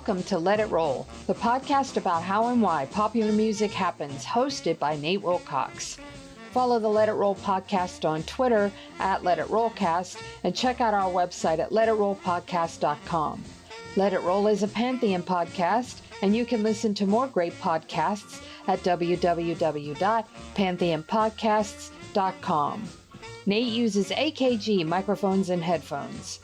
Welcome to Let It Roll, the podcast about how and why popular music happens, hosted by Nate Wilcox. Follow the Let It Roll podcast on Twitter at Let It Rollcast and check out our website at letitrollpodcast.com. Let It Roll is a Pantheon podcast, and you can listen to more great podcasts at www.pantheonpodcasts.com. Nate uses AKG microphones and headphones.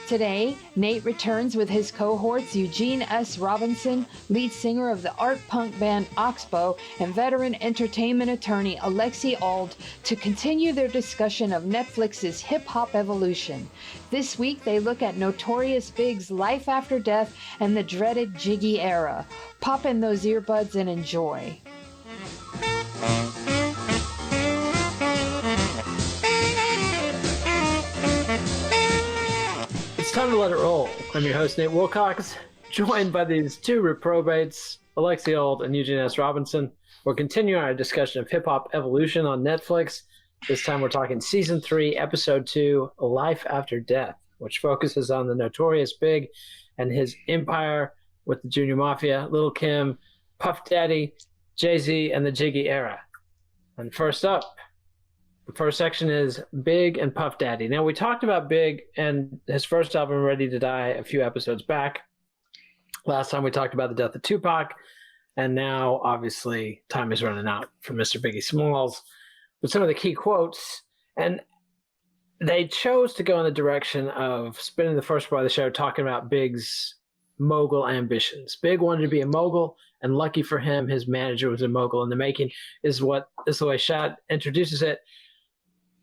Today, Nate returns with his cohorts Eugene S. Robinson, lead singer of the art punk band Oxbow, and veteran entertainment attorney Alexi Auld to continue their discussion of Netflix's hip-hop evolution. This week, they look at Notorious Big's life after death and the dreaded Jiggy era. Pop in those earbuds and enjoy. Time to let it roll. I'm your host, Nate Wilcox, joined by these two reprobates, Alexi Auld and Eugene S. Robinson. We're continuing our discussion of hip-hop evolution on Netflix. This time we're talking Season 3, Episode 2, Life After Death, which focuses on the Notorious Big and his empire with the Junior Mafia, Lil' Kim, Puff Daddy, Jay-Z, and the Jiggy era. And first up, the first section is Big and Puff Daddy. Now, we talked about Big and his first album, Ready to Die, a few episodes back. Last time we talked about the death of Tupac, and now, obviously, time is running out for Mr. Biggie Smalls. But some of the key quotes, and they chose to go in the direction of spending the first part of the show talking about Big's mogul ambitions. Big wanted to be a mogul, and lucky for him, his manager was a mogul in the making, is the way Shad introduces it.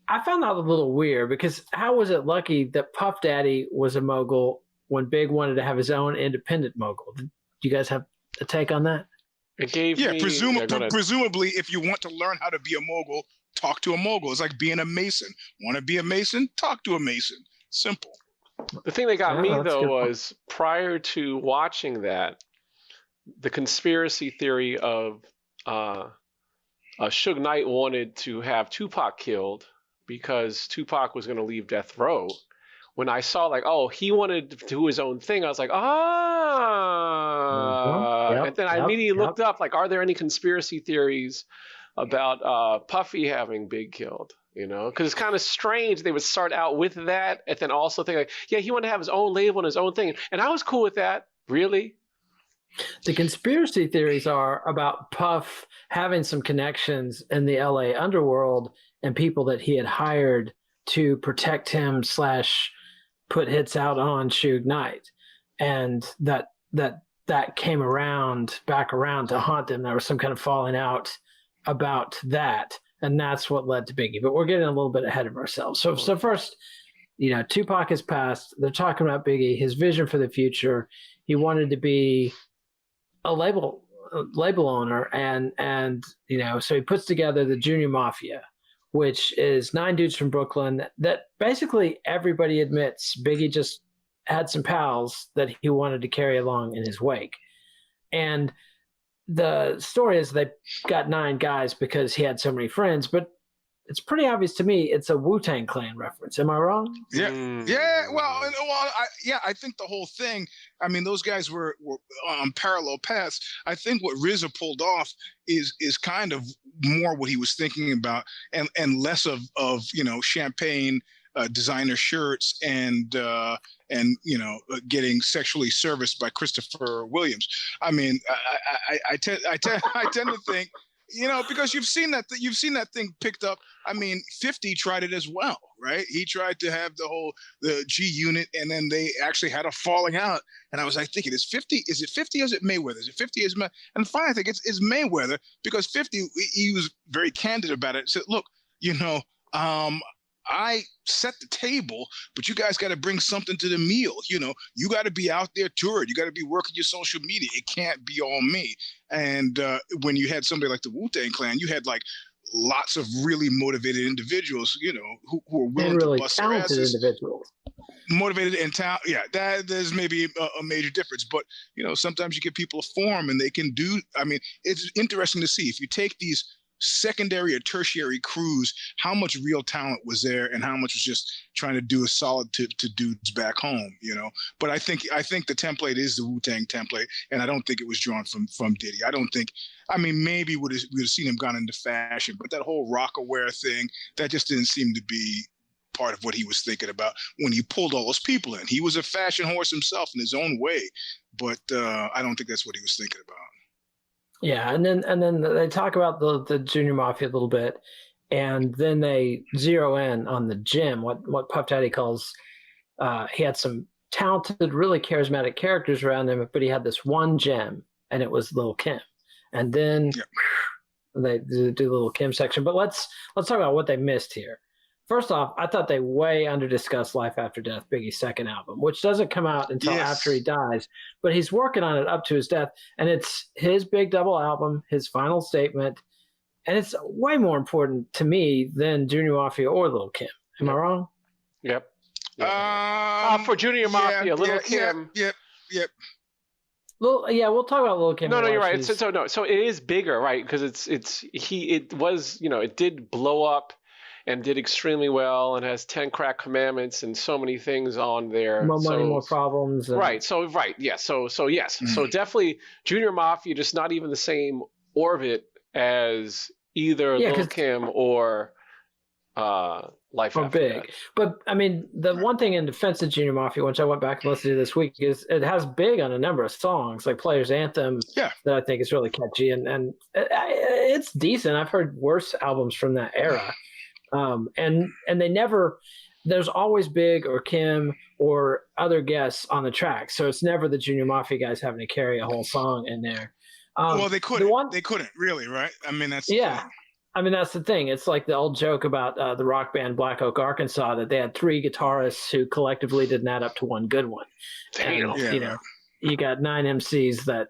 I found that a little weird because how was it lucky that Puff Daddy was a mogul when Big wanted to have his own independent mogul? Do you guys have a take on that? It gave me... presumably, if you want to learn how to be a mogul, talk to a mogul. It's like being a mason. Want to be a mason? Talk to a mason. Simple. The thing that got me, though, was prior to watching that, the conspiracy theory of Suge Knight wanted to have Tupac killed because Tupac was going to leave death row. When I saw he wanted to do his own thing, I was like, and then I immediately looked up, are there any conspiracy theories about Puffy having Big killed? You know, because it's kind of strange they would start out with that and then also think he wanted to have his own label and his own thing. And I was cool with that. Really? The conspiracy theories are about Puff having some connections in the LA underworld and people that he had hired to protect him / put hits out on Suge Knight. And that came back around to haunt him. There was some kind of falling out about that. And that's what led to Biggie. But we're getting a little bit ahead of ourselves. So first, Tupac has passed. They're talking about Biggie, his vision for the future. He wanted to be a label owner, and so he puts together the Junior Mafia, which is 9 dudes from Brooklyn that basically everybody admits Biggie just had some pals that he wanted to carry along in his wake. And the story is they got 9 guys because he had so many friends, but it's pretty obvious to me it's a Wu-Tang Clan reference. Am I wrong? Yeah. I think the whole thing, those guys were on parallel paths. I think what RZA pulled off is kind of more what he was thinking about and less of champagne, designer shirts and getting sexually serviced by Christopher Williams. I tend to think, because you've seen that thing picked up. 50 tried it as well, right? He tried to have the G Unit, and then they actually had a falling out. And I was thinking, is it 50 or is it Mayweather? Is it 50 is And finally, I think it's Mayweather, because 50, he was very candid about it. He said, look, I set the table, but you guys got to bring something to the meal. You got to be out there touring. You got to be working your social media. It can't be all me. And when you had somebody like the Wu-Tang Clan, you had lots of really motivated individuals, who were willing to bust their asses. Individuals. Motivated and talent. Yeah, there's maybe a major difference. But, sometimes you give people a form and they can do. It's interesting to see if you take these secondary or tertiary crews, how much real talent was there and how much was just trying to do a solid to dudes back home, But I think the template is the Wu-Tang template, and I don't think it was drawn from Diddy. I don't think, maybe we'd have seen him gone into fashion, but that whole rock-aware thing, that just didn't seem to be part of what he was thinking about when he pulled all those people in. He was a fashion horse himself in his own way, but I don't think that's what he was thinking about. Yeah, and then they talk about the Junior Mafia a little bit, and then they zero in on the gem, what Puff Daddy calls, he had some talented, really charismatic characters around him, but he had this one gem, and it was Lil' Kim. And then they do the Lil' Kim section. But let's talk about what they missed here. First off, I thought they way under-discussed Life After Death, Biggie's second album, which doesn't come out until after he dies. But he's working on it up to his death, and it's his big double album, his final statement, and it's way more important to me than Junior Mafia or Lil' Kim. Am I wrong? Yep. For Junior Mafia, Lil' Kim. Yep. We'll talk about Lil' Kim. No, you're right. So it is bigger, right? Because it did blow up and did extremely well, and has 10 crack commandments and so many things on there. More money, more problems. Right. So yes. So yes. Mm-hmm. So definitely Junior Mafia, just not even the same orbit as either Lil' Kim or Life After Big. Death. But the one thing in defense of Junior Mafia, which I went back and listened to this week, is it has Big on a number of songs, like Player's Anthem, that I think is really catchy, and it's decent. I've heard worse albums from that era. And they never, there's always Big or Kim or other guests on the track. So it's never the Junior Mafia guys having to carry a whole song in there. Well, they couldn't. They couldn't really, right? That's the thing. That's the thing. It's like the old joke about the rock band Black Oak, Arkansas, that they had 3 guitarists who collectively didn't add up to one good one. Damn. And, you got 9 MCs that.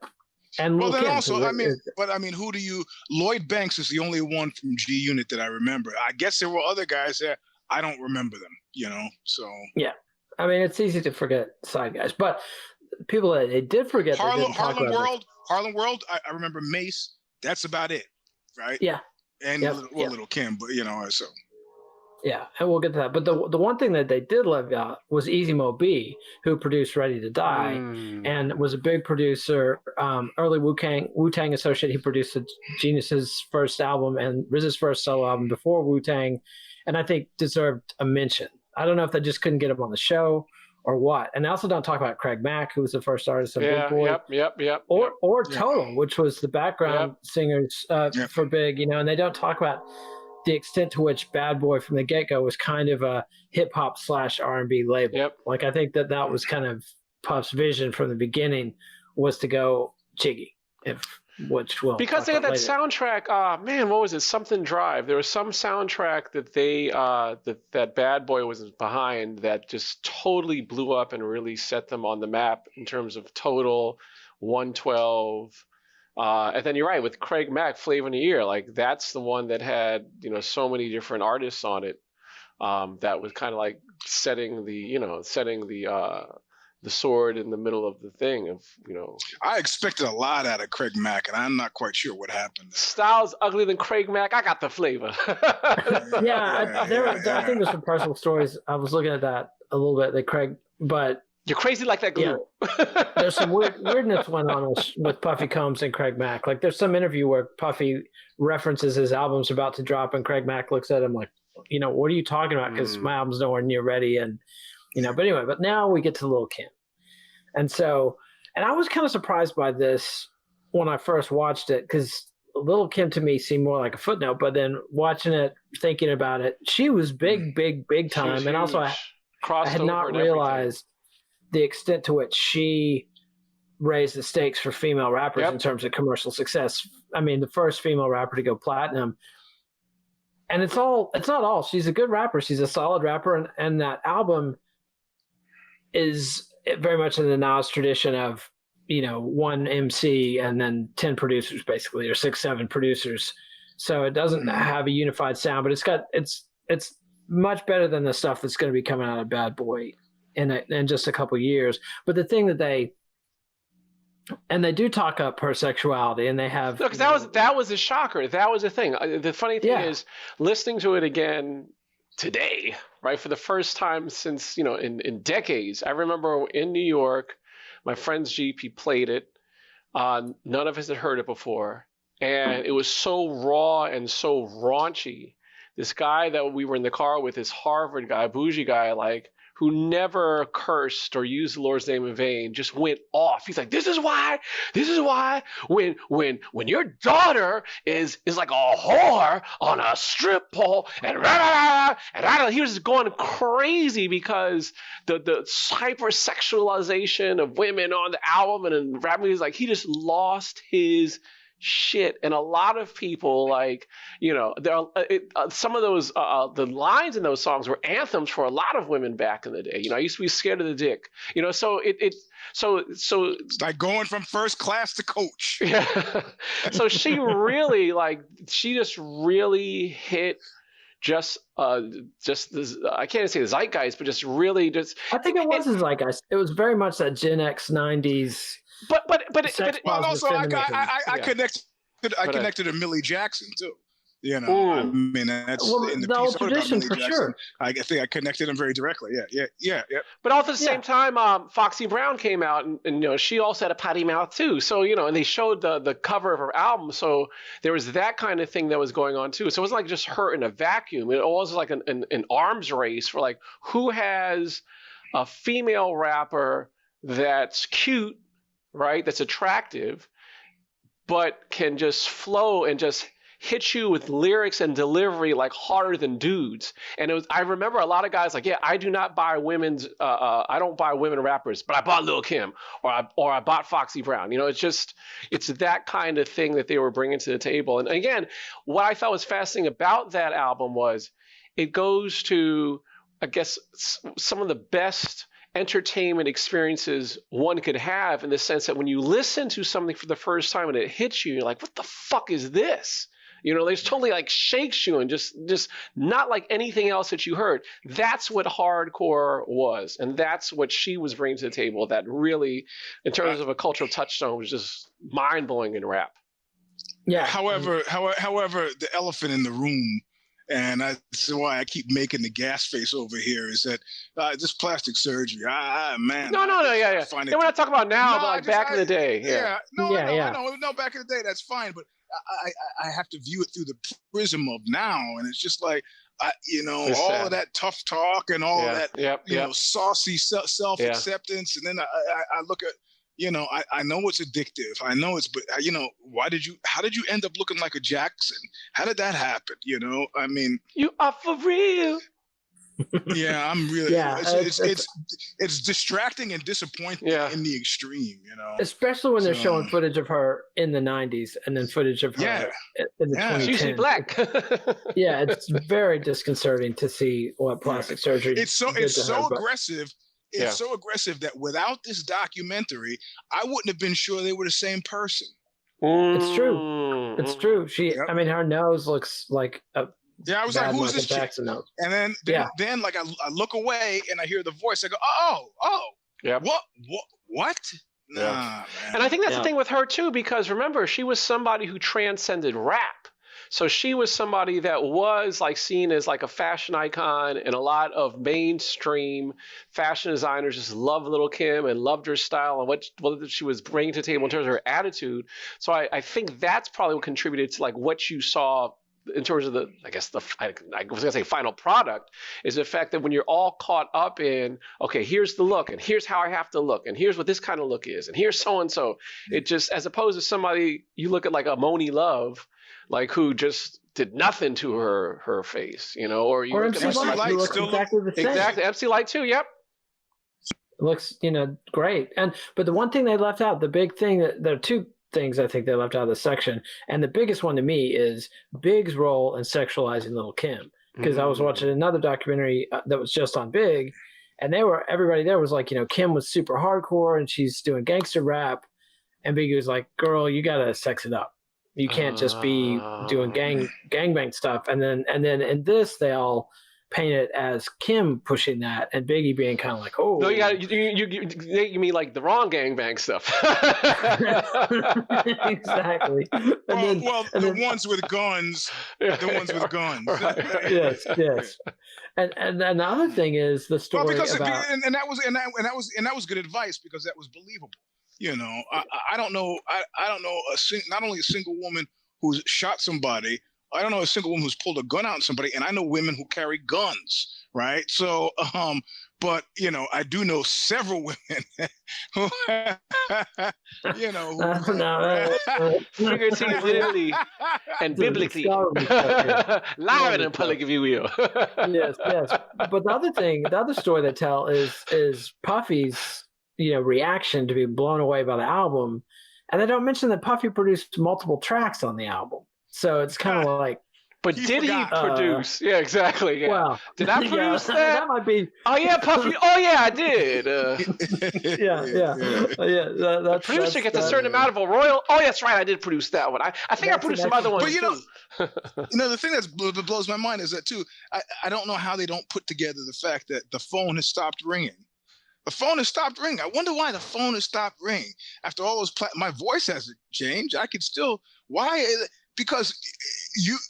And well, then Kim, also, who do you? Lloyd Banks is the only one from G Unit that I remember. I guess there were other guys there. I don't remember them, So yeah, it's easy to forget side guys, but people that they did forget. Harlem World. I remember Mace. That's about it, right? Yeah, and Little Kim, but so. Yeah, and we'll get to that. But the one thing that they did leave out was Easy Mo B, who produced Ready to Die and was a big producer, early Wu-Tang associate. He produced Genius's first album and RZA's first solo album before Wu-Tang, and I think deserved a mention. I don't know if they just couldn't get him on the show or what. And they also don't talk about Craig Mack, who was the first artist of Big Boy. Yep. Or Total, which was the background singers for Big, and they don't talk about the extent to which Bad Boy from the get-go was kind of a hip-hop / R&B label. Yep. Like, I think that was kind of Puff's vision from the beginning, was to go jiggy, because they had that soundtrack. What was it? Something Drive. There was some soundtrack that they that Bad Boy was behind that just totally blew up and really set them on the map in terms of Total, 112. And then you're right, with Craig Mack, Flavor in the Year, like that's the one that had so many different artists on it. That was kind of like setting the sword in the middle of the thing of I expected a lot out of Craig Mack, and I'm not quite sure what happened. Styles uglier than Craig Mack. I got the flavor. I think there's some personal stories. I was looking at that a little bit. That Craig, but. You're crazy like that glue. There's some weirdness went on with Puffy Combs and Craig Mack. Like there's some interview where Puffy references his album's about to drop, and Craig Mack looks at him like, what are you talking about? Because my album's nowhere near ready, and but anyway. But now we get to Lil' Kim, and I was kind of surprised by this when I first watched it, because Lil' Kim to me seemed more like a footnote. But then watching it, thinking about it, she was big time, and also I had not realized the extent to which she raised the stakes for female rappers in terms of commercial success. The first female rapper to go platinum. And it's not all. She's a good rapper. She's a solid rapper. And that album is very much in the Nas tradition of, one MC and then 10 producers, basically, or 6, 7 producers. So it doesn't have a unified sound, but it's much better than the stuff that's going to be coming out of Bad Boy in just a couple of years. But the thing that they And they do talk up her sexuality, and they have. No, because that was a shocker. That was the thing. The funny thing is, listening to it again today, right, for the first time since, in decades. I remember in New York, my friend's Jeep, he played it. None of us had heard it before. And it was so raw and so raunchy. This guy that we were in the car with, this Harvard guy, bougie guy, who never cursed or used the Lord's name in vain, just went off. He's like, this is why when your daughter is like a whore on a strip pole and he was just going crazy because the hypersexualization of women on the album and in rap music, he just lost his shit. And a lot of people, some of those the lines in those songs were anthems for a lot of women back in the day. I used to be scared of the dick. So it's like going from first class to coach. Yeah. So she really she just really hit just this, I can't say the zeitgeist, but just really just. I think it was the zeitgeist. It was very much that Gen X 90s. But also I connected to Millie Jackson too. I mean, that's in the piece tradition for Jackson, sure. I think I connected them very directly. Yeah. But also at the same time, Foxy Brown came out, and she also had a potty mouth too. So and they showed the cover of her album, so there was that kind of thing that was going on too. So it wasn't like just her in a vacuum. It was like an arms race for who has a female rapper that's cute, right? That's attractive, but can just flow and just hit you with lyrics and delivery harder than dudes. And I remember a lot of guys I do not buy I don't buy women rappers, but I bought Lil' Kim or I bought Foxy Brown. It's that kind of thing that they were bringing to the table. And again, what I thought was fascinating about that album was it goes to, I guess, some of the best entertainment experiences one could have, in the sense that when you listen to something for the first time and it hits you, you're like, what the fuck is this? There's totally shakes you and just not like anything else that you heard. That's what hardcore was. And that's what she was bringing to the table that really, in terms of a cultural touchstone, was just mind blowing in rap. Yeah. However, the elephant in the room, and that's why I keep making the gas face over here, is that this plastic surgery, man. No, yeah. We're not talking about now, but back in the day. Yeah. No, back in the day, that's fine. But I have to view it through the prism of now, and it's just all of that tough talk and all of that, saucy self-acceptance, and then I look at, I know it's addictive. I know but how did you end up looking like a Jackson? How did that happen? I mean, you are for real. Yeah, I'm really. Yeah, it's distracting and disappointing in the extreme. Especially when they're showing footage of her in the 90s and then footage of her in the 2010s. She's usually black. Yeah, it's very disconcerting to see what plastic surgery. It's so aggressive. It's so aggressive that without this documentary, I wouldn't have been sure they were the same person. It's true. It's true. I mean, her nose looks like a. Yeah, I was like, "Who's this chick?" Nose. And then I look away and I hear the voice. I go, "Oh, what?" Nah, man. And I think that's the thing with her too, because remember, she was somebody who transcended rap. So she was somebody that was seen as a fashion icon, and a lot of mainstream fashion designers just loved Lil' Kim and loved her style and what she was bringing to the table in terms of her attitude. So I think that's probably what contributed to what you saw in terms of I was gonna say final product, is the fact that when you're all caught up in, okay, here's the look and here's how I have to look and here's what this kind of look is and here's so and so, it just, as opposed to somebody you look at a Moni Love, who just did nothing to her face, or you look MC at Light looks exactly the same. Exactly, MC Light too. Yep. It looks great, but the one thing they left out, the big thing there are two things I think they left out of the section, and the biggest one to me is Big's role in sexualizing Lil' Kim, because I was watching another documentary that was just on Big, and everybody there was Kim was super hardcore and she's doing gangster rap, and Big was like, girl, you gotta sex it up, you can't just be doing gangbang stuff. And then in this they all paint it as Kim pushing that and Biggie being kind of like, oh. No, you mean like the wrong gangbang stuff. Exactly. The ones with guns. The ones with guns. Right. Yes. And the other thing is the story about, and that was good advice because that was believable. You know, I don't know. I don't know not only a single woman who's shot somebody. I don't know a single woman who's pulled a gun out on somebody, and I know women who carry guns, right? So, but you know, I do know several women who, you know, figuratively and biblically, live in public, if you will. Yes. But the other story they tell is Puffy's, you know, reaction to be blown away by the album, and they don't mention that Puffy produced multiple tracks on the album. So it's kind of like. But did he produce? Yeah, exactly. Yeah. Well, did I produce that? That might be. Oh yeah, Puffy. Oh yeah, I did. The producer gets a certain amount of a royal. Oh, that's right. I did produce that one. I think I produced some other ones. But too. The thing that blows my mind is that too. I don't know how they don't put together the fact that the phone has stopped ringing. The phone has stopped ringing. I wonder why the phone has stopped ringing after all those. My voice hasn't changed. I could still. Why? Because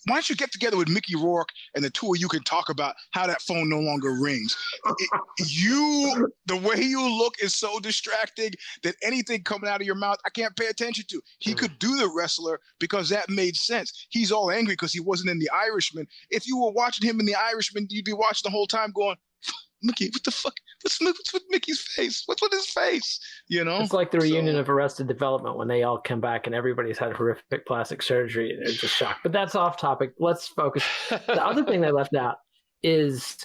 why don't you get together with Mickey Rourke and the two of you can talk about how that phone no longer rings. The way you look is so distracting that anything coming out of your mouth, I can't pay attention to. He could do The Wrestler because that made sense. He's all angry because he wasn't in The Irishman. If you were watching him in The Irishman, you'd be watching the whole time going, Mickey, what the fuck? What's with Mickey's face? What's with his face? You know? It's like the reunion of Arrested Development when they all come back and everybody's had horrific plastic surgery and they're just shocked. But that's off topic. Let's focus. The other thing they left out is,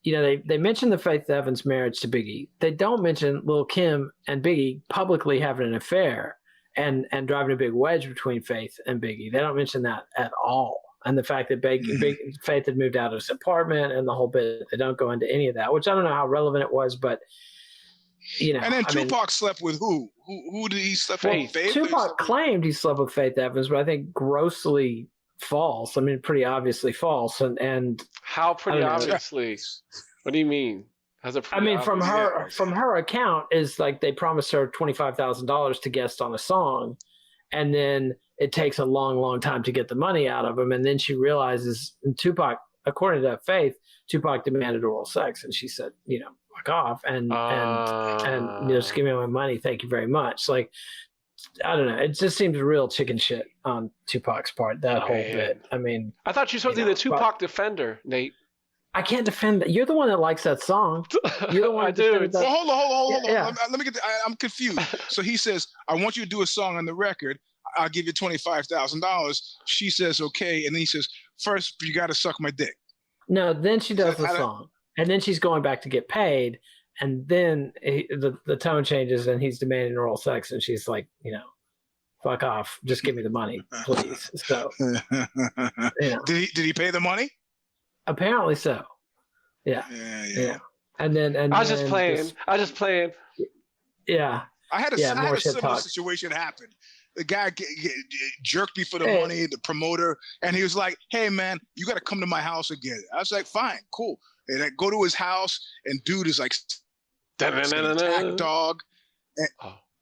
you know, they mention the Faith Evans marriage to Biggie. They don't mention Lil' Kim and Biggie publicly having an affair and driving a big wedge between Faith and Biggie. They don't mention that at all. And the fact that Faith had moved out of his apartment and the whole bit, they don't go into any of that, which I don't know how relevant it was, but, you know. And then Tupac slept with who? Who did he sleep with? Faith? Tupac claimed he slept with Faith Evans, but I think grossly false. I mean, pretty obviously false. And how pretty obviously? What do you mean? From her account is like they promised her $25,000 to guest on a song, and then it takes a long, long time to get the money out of him. And then she realizes, and Tupac, according to that Faith, Tupac demanded oral sex. And she said, you know, fuck off. And you know, just give me my money. Thank you very much. Like, I don't know. It just seems real chicken shit on Tupac's part, that whole bit. I mean. I thought you were supposed to be the Tupac defender, Nate. I can't defend that. You're the one that likes that song. You're the one. I do. Well, hold on. Yeah. Let me get. I'm confused. So he says, "I want you to do a song on the record. I'll give you $25,000." She says, "Okay," and then he says, "First, you got to suck my dick." No, then she does the song, and then she's going back to get paid, and then the tone changes, and he's demanding oral sex, and she's like, you know, fuck off, just give me the money, please. So, you know. Did he pay the money? Apparently so. Yeah. And then I was just playing. Yeah. I had a similar situation happen. The guy jerked me for the money, the promoter, and he was like, "Hey man, you got to come to my house and get it." I was like, "Fine, cool." And I go to his house, and dude is like, attack dog,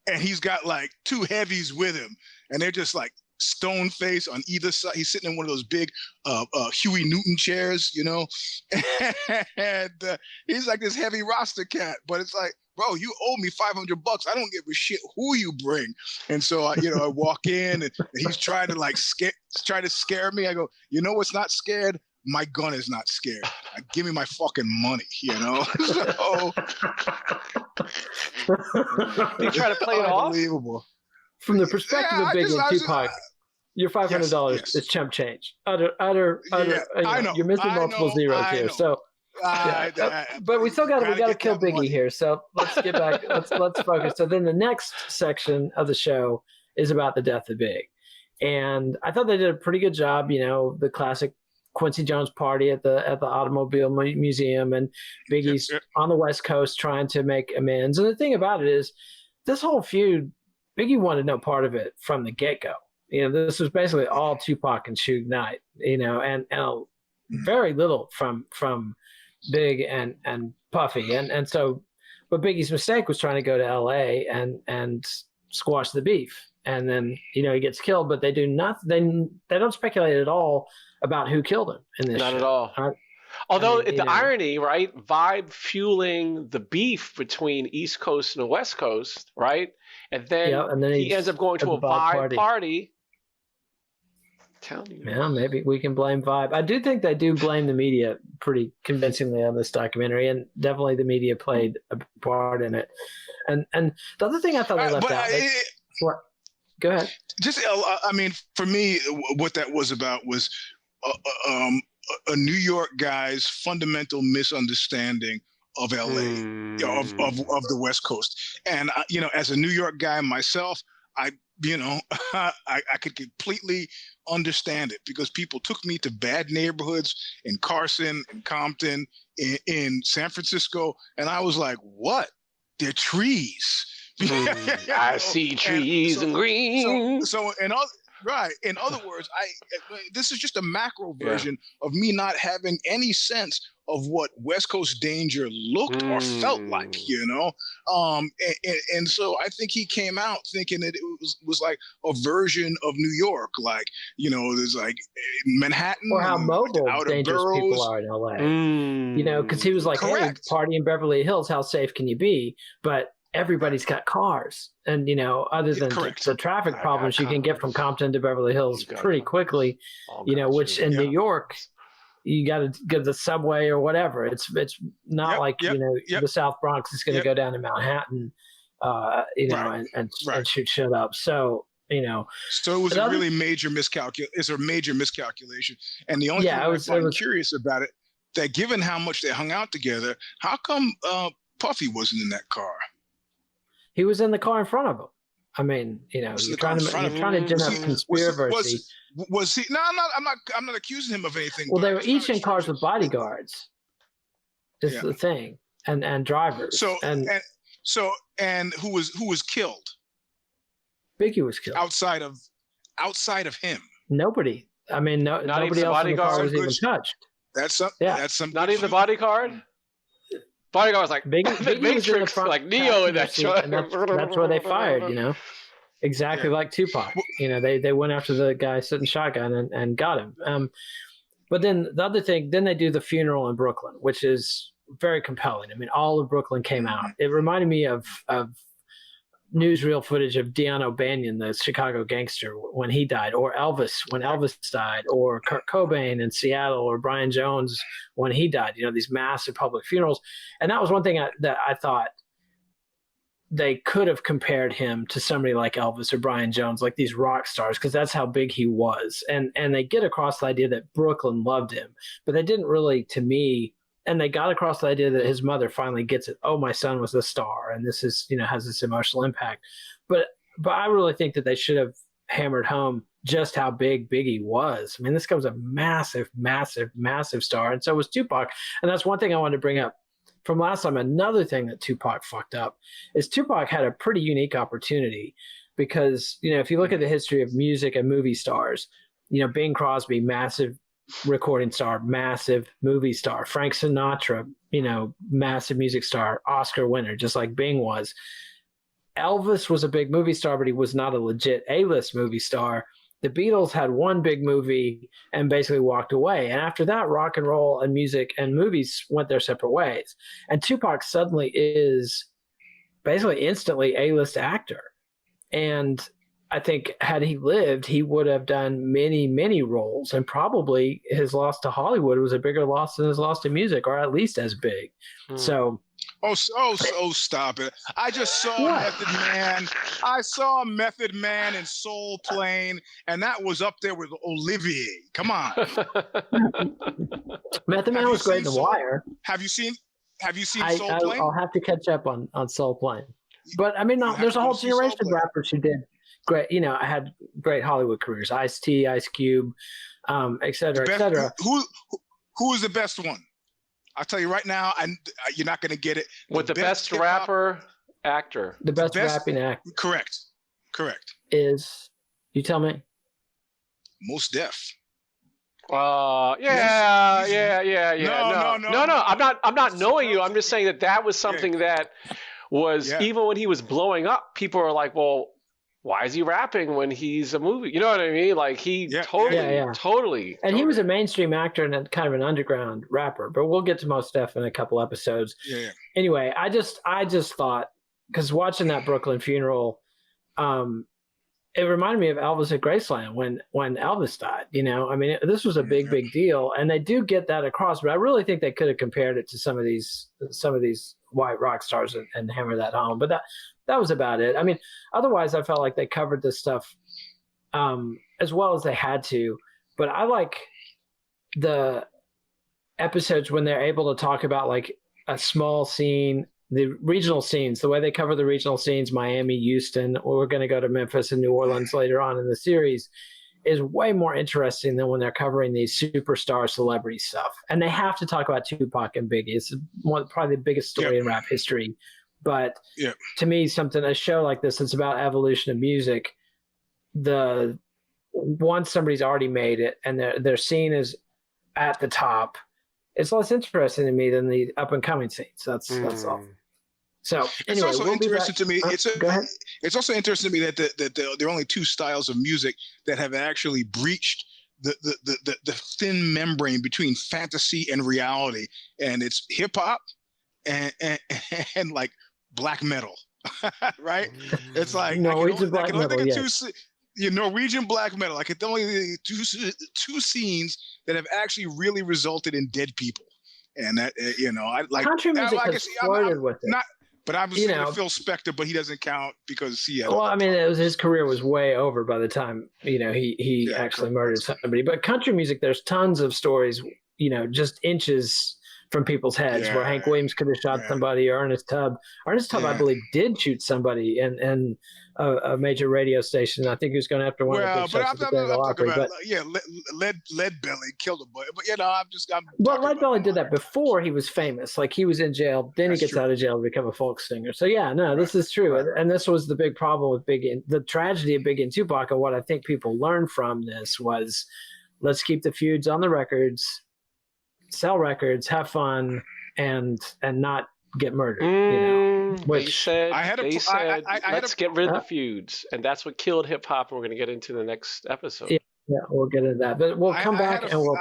and he's got like two heavies with him, and they're just like stone face on either side. He's sitting in one of those big Huey Newton chairs, you know, and he's like this heavy roster cat. But it's like, bro, you owe me $500. I don't give a shit who you bring. And so I walk in, and he's trying to scare me. I go, you know what's not scared? My gun is not scared. Give me my fucking money, you know. So you try to play it off. Unbelievable. From the perspective of Biggie and Tupac, your $500 is chump change. Utter. I know. You're missing multiple zeros here. So, but we gotta kill Biggie money here. So let's get back. let's focus. So then the next section of the show is about the death of Big, and I thought they did a pretty good job. You know, the classic Quincy Jones party at the Automobile Museum, and Biggie's on the West Coast trying to make amends. And the thing about it is, this whole feud, Biggie wanted no part of it from the get-go. You know, this was basically all Tupac and Suge Knight, you know, and very little from Big and Puffy, and so, but Biggie's mistake was trying to go to L.A. and squash the beef, and then he gets killed. But they do nothing. They don't speculate at all about who killed him in this. Not show. at all. Although the irony, right? Vibe fueling the beef between East Coast and the West Coast, right? And then he ends up going to a Vibe party. Telling you. Yeah, maybe we can blame Vibe. I do think they do blame the media pretty convincingly on this documentary, and definitely the media played a part in it. And the other thing I thought they left out. Go ahead. Just, I mean, for me, what that was about was a New York guy's fundamental misunderstanding of LA, of the West Coast. And as a New York guy myself, I could completely understand it, because people took me to bad neighborhoods in Carson and Compton, in San Francisco, and I was like, what? They're trees. I see trees and green. So in other words, this is just a macro version of me not having any sense of what West Coast danger looked or felt like, and so I think he came out thinking that it was like a version of New York, like there's like Manhattan, or how mobile dangerous people are in LA. Because he was like, hey, party in Beverly Hills, how safe can you be? But everybody's got cars, and other than the traffic problems you can get from Compton to Beverly Hills pretty quickly, which in New York you got to get the subway or whatever. It's not the South Bronx is going to go down to Manhattan, and shoot shit up. So so it was a really major miscalculation. It's a major miscalculation, and the only thing I find curious about it, that given how much they hung out together, how come Puffy wasn't in that car? He was in the car in front of him. I mean, you're trying to gin up conspiracy. Was he? No, I'm not accusing him of anything. Well, they were each in cars with bodyguards. Is the thing, and drivers. And who was killed? Biggie was killed. Outside of him. Nobody. I mean, nobody else in the car was even touched. That's something. Not even the bodyguard. Bodyguard was like Biggie was in the front, like Neo in that truck. That's where they fired. Exactly like Tupac. They went after the guy sitting shotgun and got him. But then the other thing, then they do the funeral in Brooklyn, which is very compelling. I mean, all of Brooklyn came out. It reminded me of newsreel footage of Dion O'Banion, the Chicago gangster, when he died, or Elvis when Elvis died, or Kurt Cobain in Seattle, or Brian Jones when he died. These massive public funerals. And that was one thing that I thought they could have compared him to somebody like Elvis or Brian Jones, like these rock stars, because that's how big he was. And they get across the idea that Brooklyn loved him, but they didn't really, to me. And they got across the idea that his mother finally gets it. Oh, my son was the star, and this is, has this emotional impact. But I really think that they should have hammered home just how big Biggie was. I mean, this guy was a massive, massive, massive star, and so was Tupac. And that's one thing I wanted to bring up from last time. Another thing that Tupac fucked up is Tupac had a pretty unique opportunity, because if you look at the history of music and movie stars, Bing Crosby, massive recording star, massive movie star. Frank Sinatra, massive music star, Oscar winner, just like Bing was. Elvis was a big movie star, but he was not a legit A-list movie star. The Beatles had one big movie and basically walked away. And after that, rock and roll and music and movies went their separate ways. And Tupac suddenly is basically instantly A-list actor. And I think had he lived, he would have done many, many roles, and probably his loss to Hollywood was a bigger loss than his loss to music, or at least as big. So, stop it! I just saw Method Man. I saw Method Man in Soul Plane, and that was up there with Olivier. Come on, Method Man was great in The Wire. Have you seen Soul Plane? I'll have to catch up on Soul Plane. But I mean, there's a whole generation of rappers who did great. I had great Hollywood careers: Ice-T, Ice Cube, et cetera, et cetera. Who is the best one? I'll tell you right now, and you're not going to get it. The best rapper actor. The best rapping actor. Correct. Is, you tell me? Mos Def. Yeah. No. I'm not knowing you. I'm just saying that was something that was even when he was blowing up, people were like, well, why is he rapping when he's a movie? You know what I mean? Like totally. And he was a mainstream actor and kind of an underground rapper, but we'll get to Mos Def in a couple episodes. Yeah. Anyway, I just thought, because watching that Brooklyn funeral, it reminded me of Elvis at Graceland when Elvis died. You know, I mean, this was a big deal, and they do get that across. But I really think they could have compared it to some of these white rock stars and hammer that home. But that was about it. I mean, otherwise, I felt like they covered this stuff as well as they had to. But I like the episodes when they're able to talk about like a small scene, the regional scenes, the way they cover the regional scenes, Miami, Houston, or we're going to go to Memphis and New Orleans later on in the series, is way more interesting than when they're covering these superstar celebrity stuff. And they have to talk about Tupac and Biggie. It's probably the biggest story in rap history. But to me, a show like this, it's about evolution of music. Once somebody's already made it and their scene is at the top, it's less interesting to me than the up and coming scenes. That's all. So anyway, it's also interesting to me. Go ahead. It's also interesting to me that there are only two styles of music that have actually breached the thin membrane between fantasy and reality, and it's hip hop and like black metal, right? It's like Norwegian black metal. Norwegian black metal. Like it's only two scenes that have actually really resulted in dead people, and that I like country music has flirted with it. But I was thinking Phil Spector, but he doesn't count because he had. Well, I mean, his career was way over by the time he actually murdered somebody. But country music, there's tons of stories, just inches from people's heads where Hank Williams could have shot somebody, or Ernest Tubb. Ernest Tubb, I believe, did shoot somebody in a major radio station. I think he was going after one of the big shows at the Grand Ole Opry. Lead Belly killed a boy. But Well, Lead Belly did that before he was famous. Like he was in jail, then he gets out of jail to become a folk singer. So this is true. And this was the big problem with the tragedy of Biggie and Tupac. And what I think people learned from this was, let's keep the feuds on the records, sell records, have fun, and not get murdered. Which they said let's get rid of the feuds, and that's what killed hip hop. And we're going to get into the next episode. Yeah, we'll get into that, but we'll come back and we'll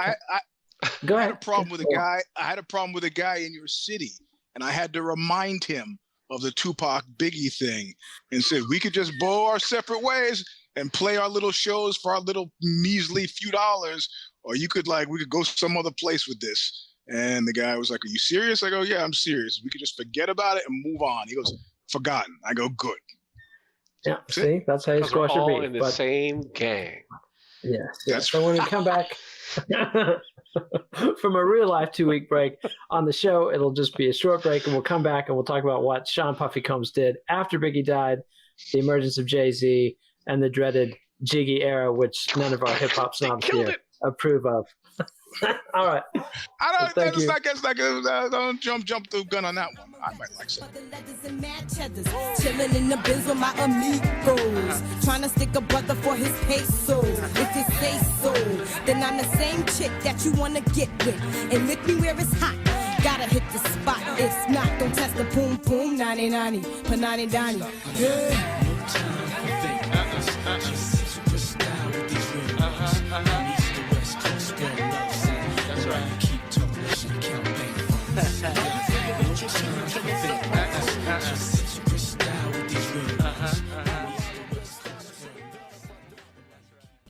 go ahead. I had a problem with a guy in your city, and I had to remind him of the Tupac Biggie thing, and said we could just go our separate ways and play our little shows for our little measly few dollars, or we could go some other place with this. And the guy was like, are you serious? I go, yeah, I'm serious. We could just forget about it and move on. He goes, forgotten. I go, good. Yeah, see, that's how you squash your beef. All in the same gang. Yes. So when we come back from a real life 2-week break on the show, it'll just be a short break, and we'll come back and we'll talk about what Sean Puffy Combs did after Biggie died, the emergence of Jay-Z, and the dreaded Jiggy era, which none of our hip hop snobs here approve of. All right. Don't jump the gun on that one. I might like so. Chilling in the Benz with my amigos, trying to stick a brother for his pesos. If you say so, then I'm the same chick that you wanna get with, and lick me where it's hot. Gotta hit the spot. If not, don't test the boom boom. 90-90, panani Donnie. Yeah.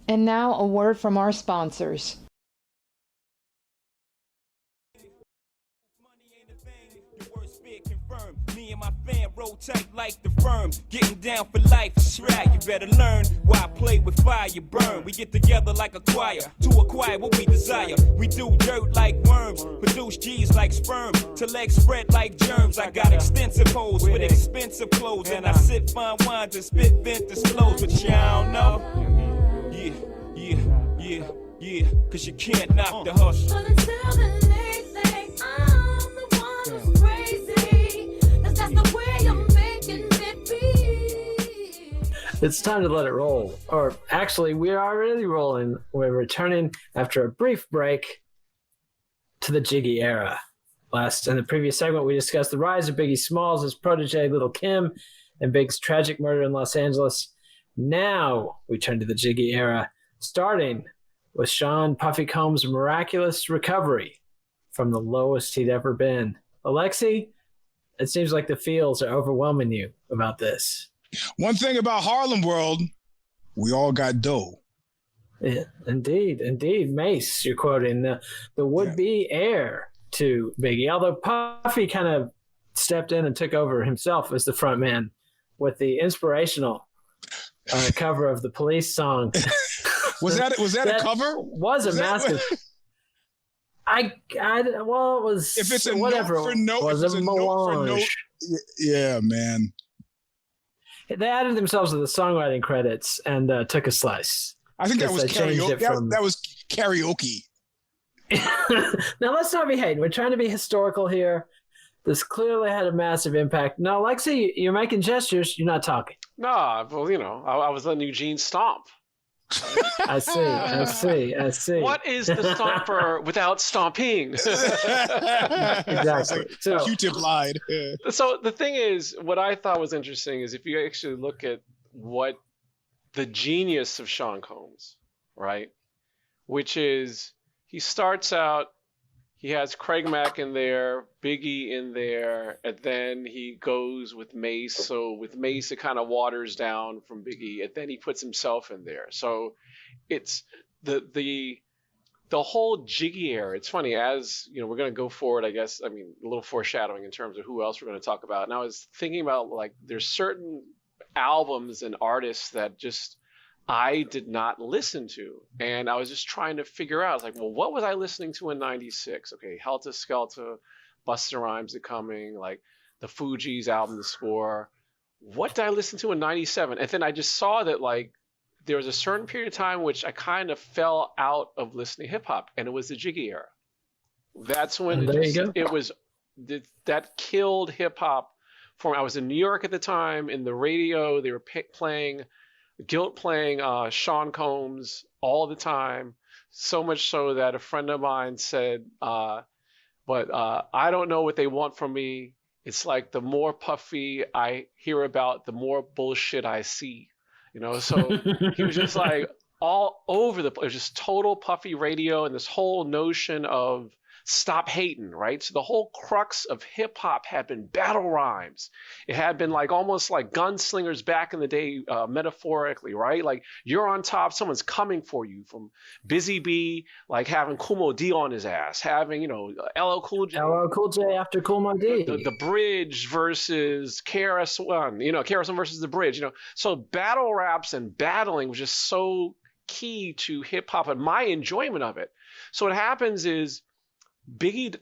And now a word from our sponsors. Me and my fam roll tight like the firm. Getting down for life is right. You better learn why I play with fire, you burn. We get together like a choir to acquire what we desire. We do dirt like worms, produce G's like sperm, to legs spread like germs. I got extensive hoes with expensive clothes, and I sip fine wines and spit vintage flows. But y'all know, yeah, cause you can't knock the hustle. But until the late thing, I'm the one who's crazy. Cause that's the way you're making it be. It's time to let it roll. Or actually, we are already rolling. We're returning after a brief break to the Jiggy era. In the previous segment, we discussed the rise of Biggie Smalls, his protege Little Kim, and Big's tragic murder in Los Angeles. Now we turn to the Jiggy era, starting with Sean Puffy Combs' miraculous recovery from the lowest he'd ever been. Alexi, it seems like the feels are overwhelming you about this. One thing about Harlem World, we all got dough. Yeah, indeed. Mace, you're quoting the would-be heir to Biggie. Although Puffy kind of stepped in and took over himself as the front man with the inspirational cover of the Police song. Was that a cover? Was a massive. It was. If it's a whatever note for note, was a melange. Yeah, man. They added themselves to the songwriting credits and took a slice. I think that was karaoke. That was karaoke. Now let's not be hating. We're trying to be historical here. This clearly had a massive impact. No, Lexi, you're making gestures. You're not talking. Nah, well, I was letting Eugene stomp. I see. What is the stomper without stomping? Exactly. So Q-Tip lied. So the thing is, what I thought was interesting is if you actually look at what the genius of Sean Combs, right? Which is he starts out, he has Craig Mack in there, Biggie in there, and then he goes with Mace. So with Mace, it kind of waters down from Biggie, and then he puts himself in there. So it's the whole Jiggy era. It's funny, as you know, we're going to go forward, I guess. I mean, a little foreshadowing in terms of who else we're going to talk about. And I was thinking about, like, there's certain albums and artists that just I did not listen to. And I was just trying to figure out, like, well, what was I listening to in 96? Okay, Helter Skelter, Busta Rhymes are coming, like the Fugees album, The Score. What did I listen to in 97? And then I just saw that, like, there was a certain period of time which I kind of fell out of listening to hip hop, and it was the Jiggy era. That's when that killed hip hop for me. I was in New York at the time. In the radio, they were playing Sean Combs all the time, so much so that a friend of mine said, but I don't know what they want from me. It's like the more Puffy I hear about, the more bullshit I see. You know, so he was just like all over the place. It was just total Puffy radio and this whole notion of stop hating, right? So the whole crux of hip hop had been battle rhymes. It had been like almost like gunslingers back in the day, metaphorically, right? Like you're on top, someone's coming for you. From Busy Bee, like having Kumo D on his ass, having, you know, LL Cool J after Kumo D. The Bridge versus KRS-One, you know, KRS-One versus the Bridge, you know. So battle raps and battling was just so key to hip hop and my enjoyment of it. So what happens is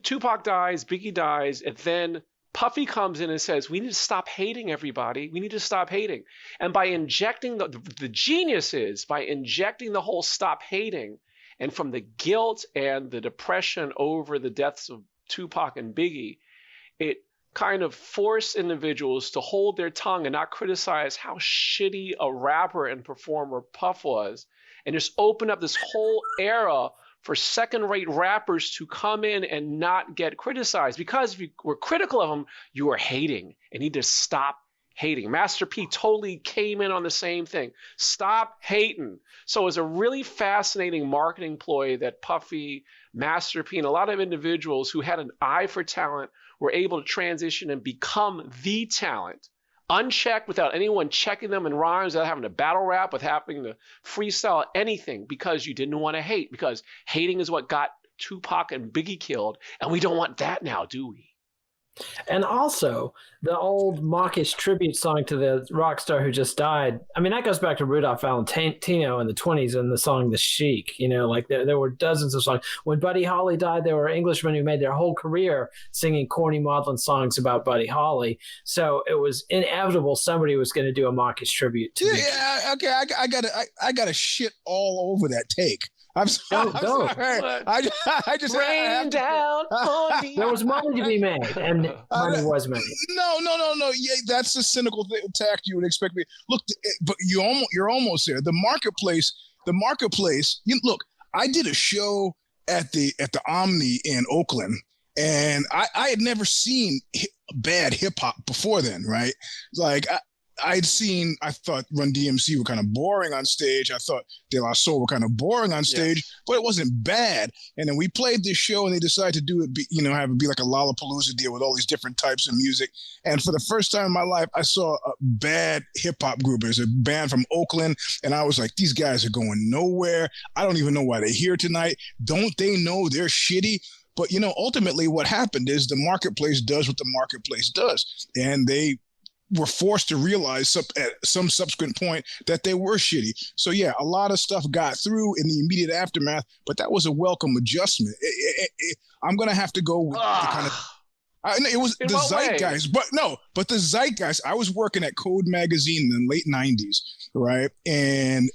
Tupac dies, Biggie dies, and then Puffy comes in and says, we need to stop hating everybody. We need to stop hating. And by injecting the genius is by injecting the whole stop hating, and from the guilt and the depression over the deaths of Tupac and Biggie, it kind of forced individuals to hold their tongue and not criticize how shitty a rapper and performer Puff was, and just open up this whole era for second-rate rappers to come in and not get criticized. Because if you were critical of them, you were hating and need to stop hating. Master P totally came in on the same thing. Stop hating. So it was a really fascinating marketing ploy that Puffy, Master P, and a lot of individuals who had an eye for talent were able to transition and become the talent, unchecked, without anyone checking them in rhymes, without having to battle rap, with having to freestyle anything, because you didn't want to hate, because hating is what got Tupac and Biggie killed, and we don't want that now, do we? And also, the old mawkish tribute song to the rock star who just died. I mean, that goes back to Rudolph Valentino in the 1920s and the song The Chic. You know, like there were dozens of songs. When Buddy Holly died, there were Englishmen who made their whole career singing corny maudlin songs about Buddy Holly. So it was inevitable somebody was going to do a mawkish tribute to okay, I gotta shit all over that take. I'm sorry. What? I just Rain down on me. There was money to be made, and money was made. No. Yeah, that's the cynical tact you would expect me. Look, but you're almost there. The marketplace. Look, I did a show at the Omni in Oakland, and I had never seen bad hip hop before then, right? Like I thought Run DMC were kind of boring on stage. I thought De La Soul were kind of boring on stage, but it wasn't bad. And then we played this show, and they decided to do it, have it be like a Lollapalooza deal with all these different types of music. And for the first time in my life, I saw a bad hip hop group. There's a band from Oakland, and I was like, these guys are going nowhere. I don't even know why they're here tonight. Don't they know they're shitty? But, ultimately what happened is the marketplace does what the marketplace does. And they were forced to realize at some subsequent point that they were shitty. So yeah, a lot of stuff got through in the immediate aftermath, but that was a welcome adjustment. I'm going to have to go with the kind of, it was the zeitgeist, but the zeitgeist. I was working at Code Magazine in the late 90s, right? And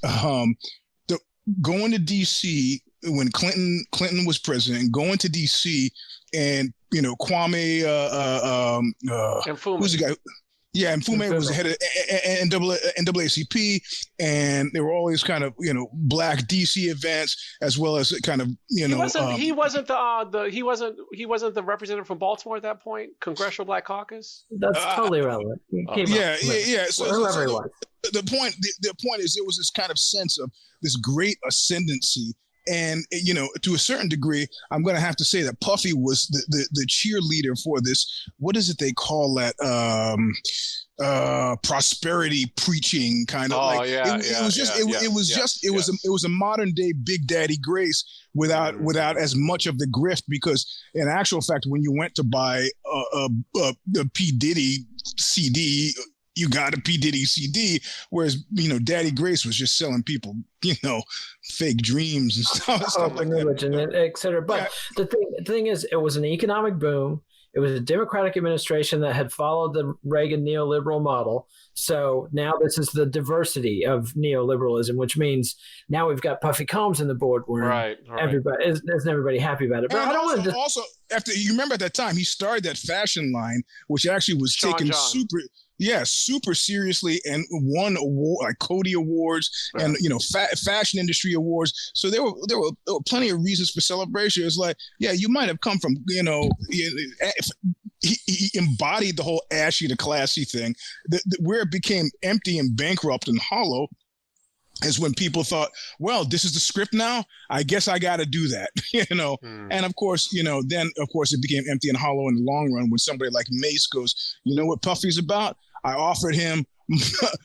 going to DC when Clinton was president, going to DC, and Kwame who's the guy? Yeah, and Fume was the head of NAACP, and there were always kind of black DC events as well as kind of he wasn't the representative from Baltimore at that point, Congressional Black Caucus. That's totally relevant. Yeah. So whoever he was. The point is there was this kind of sense of this great ascendancy. And, to a certain degree, I'm going to have to say that Puffy was the cheerleader for this. What is it they call that? Prosperity preaching kind of it was a modern day Big Daddy Grace without as much of the grift, because in actual fact, when you went to buy a P. Diddy CD, you got a P. Diddy CD, whereas, Daddy Grace was just selling people, fake dreams and stuff like that. Et cetera. But the thing is, it was an economic boom. It was a Democratic administration that had followed the Reagan neoliberal model. So now this is the diversity of neoliberalism, which means now we've got Puffy Combs in the boardroom. Right. Everybody isn't everybody happy about it. But also, after you remember at that time, he started that fashion line, which actually was taken super seriously and won award like Cody Awards and fashion industry awards. So there were plenty of reasons for celebration. It's like, yeah, you might have come from he embodied the whole ashy to classy thing. Where it became empty and bankrupt and hollow is when people thought, well, this is the script now, I guess I got to do that, And of course, then of course it became empty and hollow in the long run when somebody like Mace goes, you know what Puffy's about? I offered him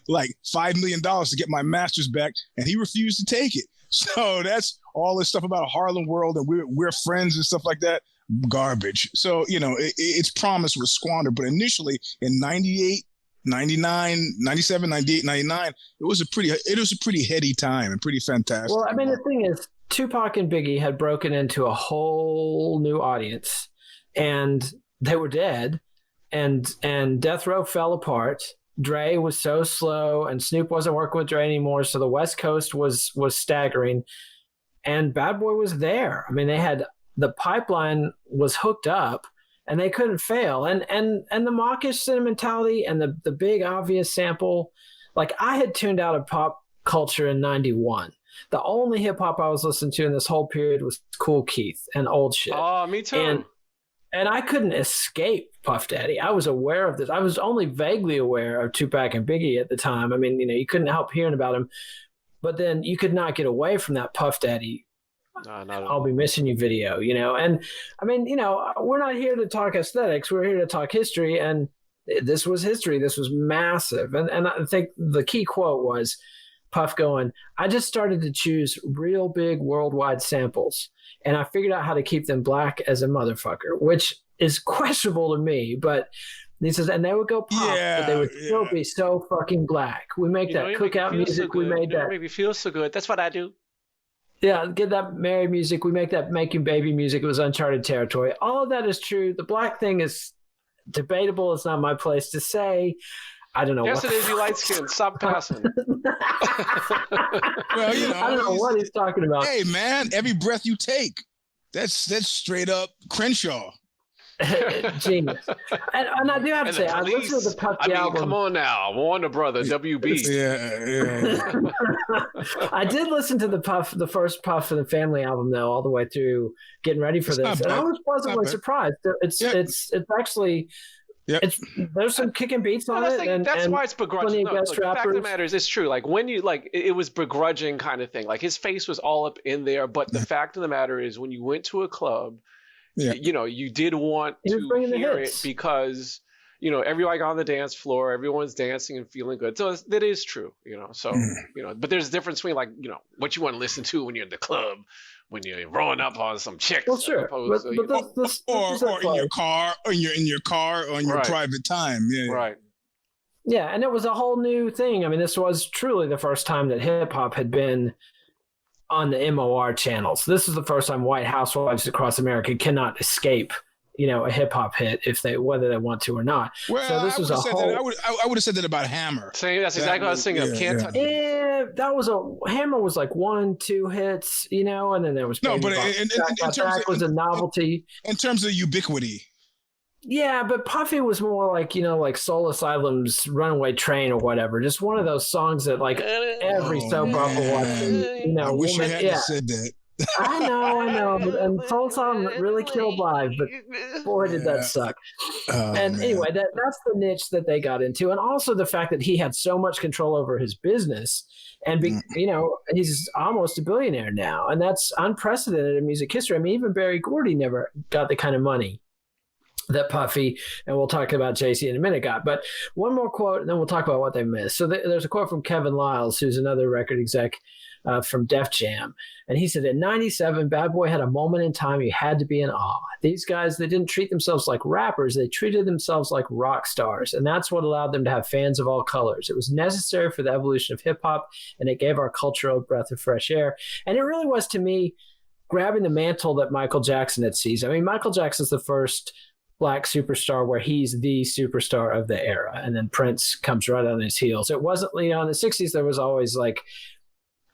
like $5 million to get my master's back, and he refused to take it. So that's all this stuff about Harlem World and we're friends and stuff like that. Garbage. So, its promise was squandered. But initially in 98, 99, 97, 98, 99, it was a pretty heady time and pretty fantastic. Well, I mean, the thing is, Tupac and Biggie had broken into a whole new audience, and they were dead, and Death Row fell apart. Dre was so slow, and Snoop wasn't working with Dre anymore, so the West Coast was staggering, and Bad Boy was there. I mean, the pipeline was hooked up, and they couldn't fail. And the mawkish sentimentality and the big obvious sample, like I had tuned out of pop culture in 91. The only hip hop I was listening to in this whole period was Kool Keith and old shit. Oh, me too. And I couldn't escape Puff Daddy. I was aware of this. I was only vaguely aware of Tupac and Biggie at the time. I mean, you couldn't help hearing about him, but then you could not get away from that Puff Daddy I'll be missing you video, And I mean, we're not here to talk aesthetics. We're here to talk history. And this was history. This was massive. And I think the key quote was Puff going, I just started to choose real big worldwide samples. And I figured out how to keep them black as a motherfucker, which is questionable to me. But he says, and they would go pop, but they would still be so fucking black. We make that cookout music. We made that. Make me feel so good. That's what I do. Yeah, get that merry music. We make that making baby music. It was uncharted territory. All of that is true. The black thing is debatable. It's not my place to say. I don't know. Yes, it is. You light skin. Stop passing. Well, you know, I don't know what he's talking about. Hey, man, every breath you take, that's straight up Crenshaw. Genius. And I do have to say, I listened to the Puffy album. Come on now, Warner Brother, WB. Yeah. I did listen to the first Puff and the Family album though, all the way through, getting ready for this, and I was pleasantly surprised. It's actually. Yep. There's some kicking beats on it. That's why it's begrudging. No, the fact of the matter is, it's true. Like when you it was begrudging kind of thing. Like his face was all up in there. But the fact of the matter is, when you went to a club, you did want to hear it because everybody on the dance floor, everyone's dancing and feeling good. So that is true. So but there's a difference between what you want to listen to when you're in the club. When you're rolling up on some chicks, well, sure, or in your car, or in your car, on your private time, right. Yeah, and it was a whole new thing. I mean, this was truly the first time that hip hop had been on the MOR channels. This is the first time white housewives across America cannot escape, a hip hop hit whether they want to or not. Well, so this was I would have said that about Hammer. That's exactly what I was thinking of. Can't touch. Yeah, that was Hammer was like 1-2 hits, and then there was no, but in terms was a novelty in terms of ubiquity. Yeah, but Puffy was more like like Soul Asylum's "Runaway Train" or whatever. Just one of those songs that every soap opera watching, I wish you hadn't said that. I know. And Soul Asylum really killed live, but boy, did that suck. Anyway, that's the niche that they got into. And also the fact that he had so much control over his business. And, he's almost a billionaire now. And that's unprecedented in music history. I mean, even Berry Gordy never got the kind of money that Puffy, and we'll talk about JC in a minute, got. But one more quote, and then we'll talk about what they missed. So there's a quote from Kevin Liles, who's another record exec from Def Jam. And he said, in 97, Bad Boy had a moment in time you had to be in awe. These guys, they didn't treat themselves like rappers. They treated themselves like rock stars. And that's what allowed them to have fans of all colors. It was necessary for the evolution of hip hop, and it gave our culture a breath of fresh air. And it really was, to me, grabbing the mantle that Michael Jackson had seized. I mean, Michael Jackson's the first Black superstar where he's the superstar of the era. And then Prince comes right on his heels. It wasn't, in the 60s, there was always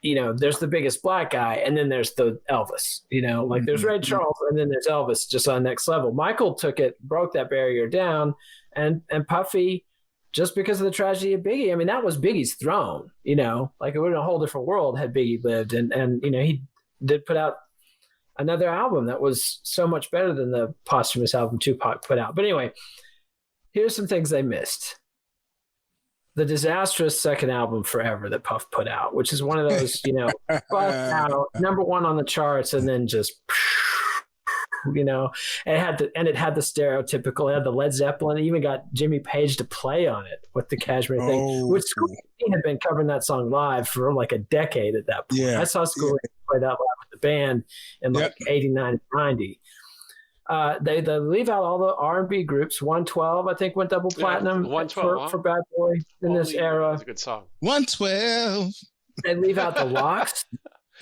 there's the biggest Black guy, and then there's the Elvis, there's Ray Charles, and then there's Elvis just on the next level. Michael broke that barrier down, and Puffy, just because of the tragedy of Biggie, I mean, that was Biggie's throne, it would have been a whole different world had Biggie lived. And he did put out another album that was so much better than the posthumous album Tupac put out. But anyway, here's some things they missed. The disastrous second album, Forever, that Puff put out, which is one of those, out, number one on the charts, and then just, and it had the stereotypical, it had the Led Zeppelin, it even got Jimmy Page to play on it with the Cashmere thing, which School had been covering that song live for like a decade at that point. I saw School play that live with the band in 89, 90. They leave out all the R&B groups. 112, I think, went double platinum for Bad Boy in this era. That's a good song. 112. They leave out the Locks.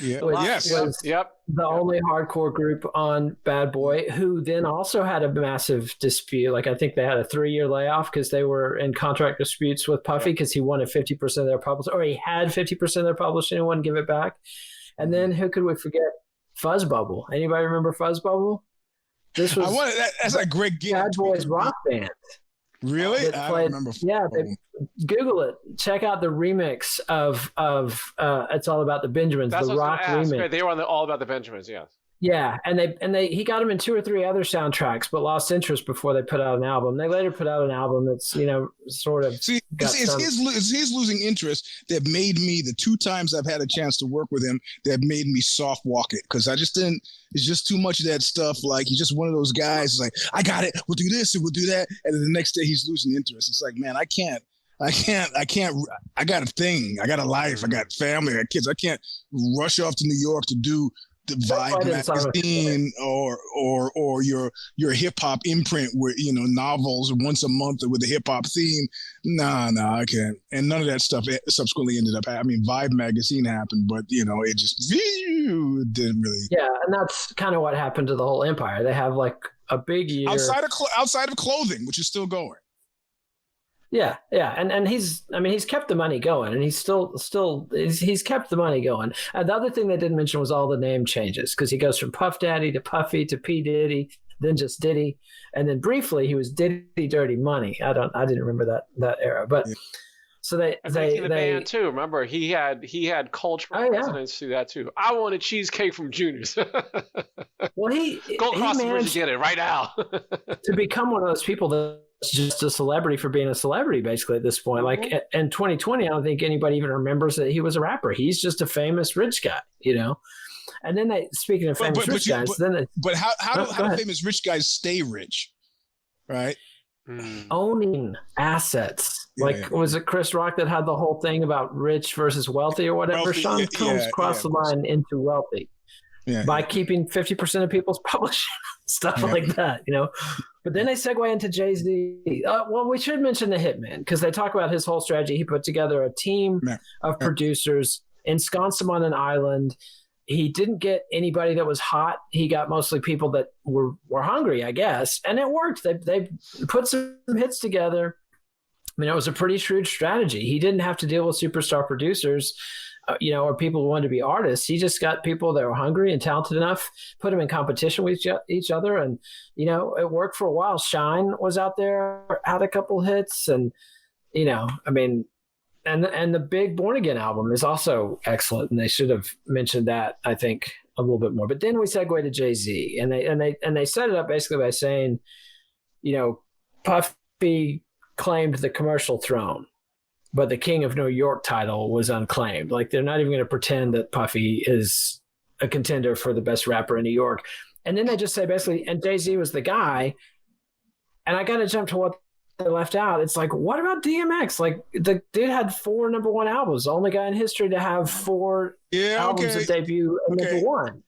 Which was the only hardcore group on Bad Boy, who then also had a massive dispute. I think they had a 3-year layoff because they were in contract disputes with Puffy because he wanted 50% of their publishing, or he had 50% of their publishing and wouldn't give it back. And then who could we forget? Fuzzbubble. Bubble. Anybody remember Fuzzbubble? Bubble? This was that's a great gig. Bad Boys rock band. Really? I don't remember. Yeah, Google it. Check out the remix of It's All About the Benjamins. That's the rock remix. Right. They were on All About the Benjamins. Yes. Yeah, and he got him in 2 or 3 other soundtracks, but lost interest before they put out an album. They later put out an album that's sort of. See, it's his losing interest that made me, the 2 times I've had a chance to work with him, that made me soft walk it, because I just didn't. It's just too much of that stuff. He's just one of those guys. Like, I got it. We'll do this and we'll do that, and then the next day he's losing interest. It's like, man, I can't. I got a thing. I got a life. I got family. I got kids. I can't rush off to New York to do the Vibe magazine or your hip hop imprint where novels once a month with a hip hop theme. Nah, I can't. And none of that stuff subsequently ended up. Vibe magazine happened, but it just didn't really. Yeah, and that's kind of what happened to the whole empire. They have a big year outside of clothing, which is still going. Yeah, and he's kept the money going, and he's he's kept the money going. And the other thing they didn't mention was all the name changes, because he goes from Puff Daddy to Puffy to P Diddy, then just Diddy, and then briefly he was Diddy Dirty Money. I didn't remember that era, but so they band too. Remember, he had cultural resonance to that too. I want a cheesecake from Junior's. Well, go across the bridge and get it right now. To become one of those people that's just a celebrity for being a celebrity, basically, at this point. Like in 2020, I don't think anybody even remembers that he was a rapper. He's just a famous rich guy, you know. And then speaking of famous rich guys, how do famous rich guys stay rich, right? Owning assets. Was it Chris Rock that had the whole thing about rich versus wealthy or whatever? Sean Combs crossed the line into wealthy by keeping 50% of people's publishing, stuff like that, you know. But then they segue into Jay-Z. Well, we should mention the Hitman, because they talk about his whole strategy. He put together a team of producers, ensconced them on an island. He didn't get anybody that was hot. He got mostly people that were hungry, I guess. And it worked. They put some hits together. I mean, it was a pretty shrewd strategy. He didn't have to deal with superstar producers, or people who wanted to be artists. He just got people that were hungry and talented enough, put them in competition with each other. And, it worked for a while. Shine was out there, had a couple hits. And, and the big Born Again album is also excellent. And they should have mentioned that, I think, a little bit more. But then we segue to Jay-Z, and they set it up basically by saying, Puffy claimed the commercial throne, but the King of New York title was unclaimed. Like, they're not even going to pretend that Puffy is a contender for the best rapper in New York. And then they just say basically, and Jay-Z was the guy. And I got to jump to what they left out. It's like, what about DMX? Like, the dude had 4 number 1 albums, the only guy in history to have 4 albums that debut at number 1.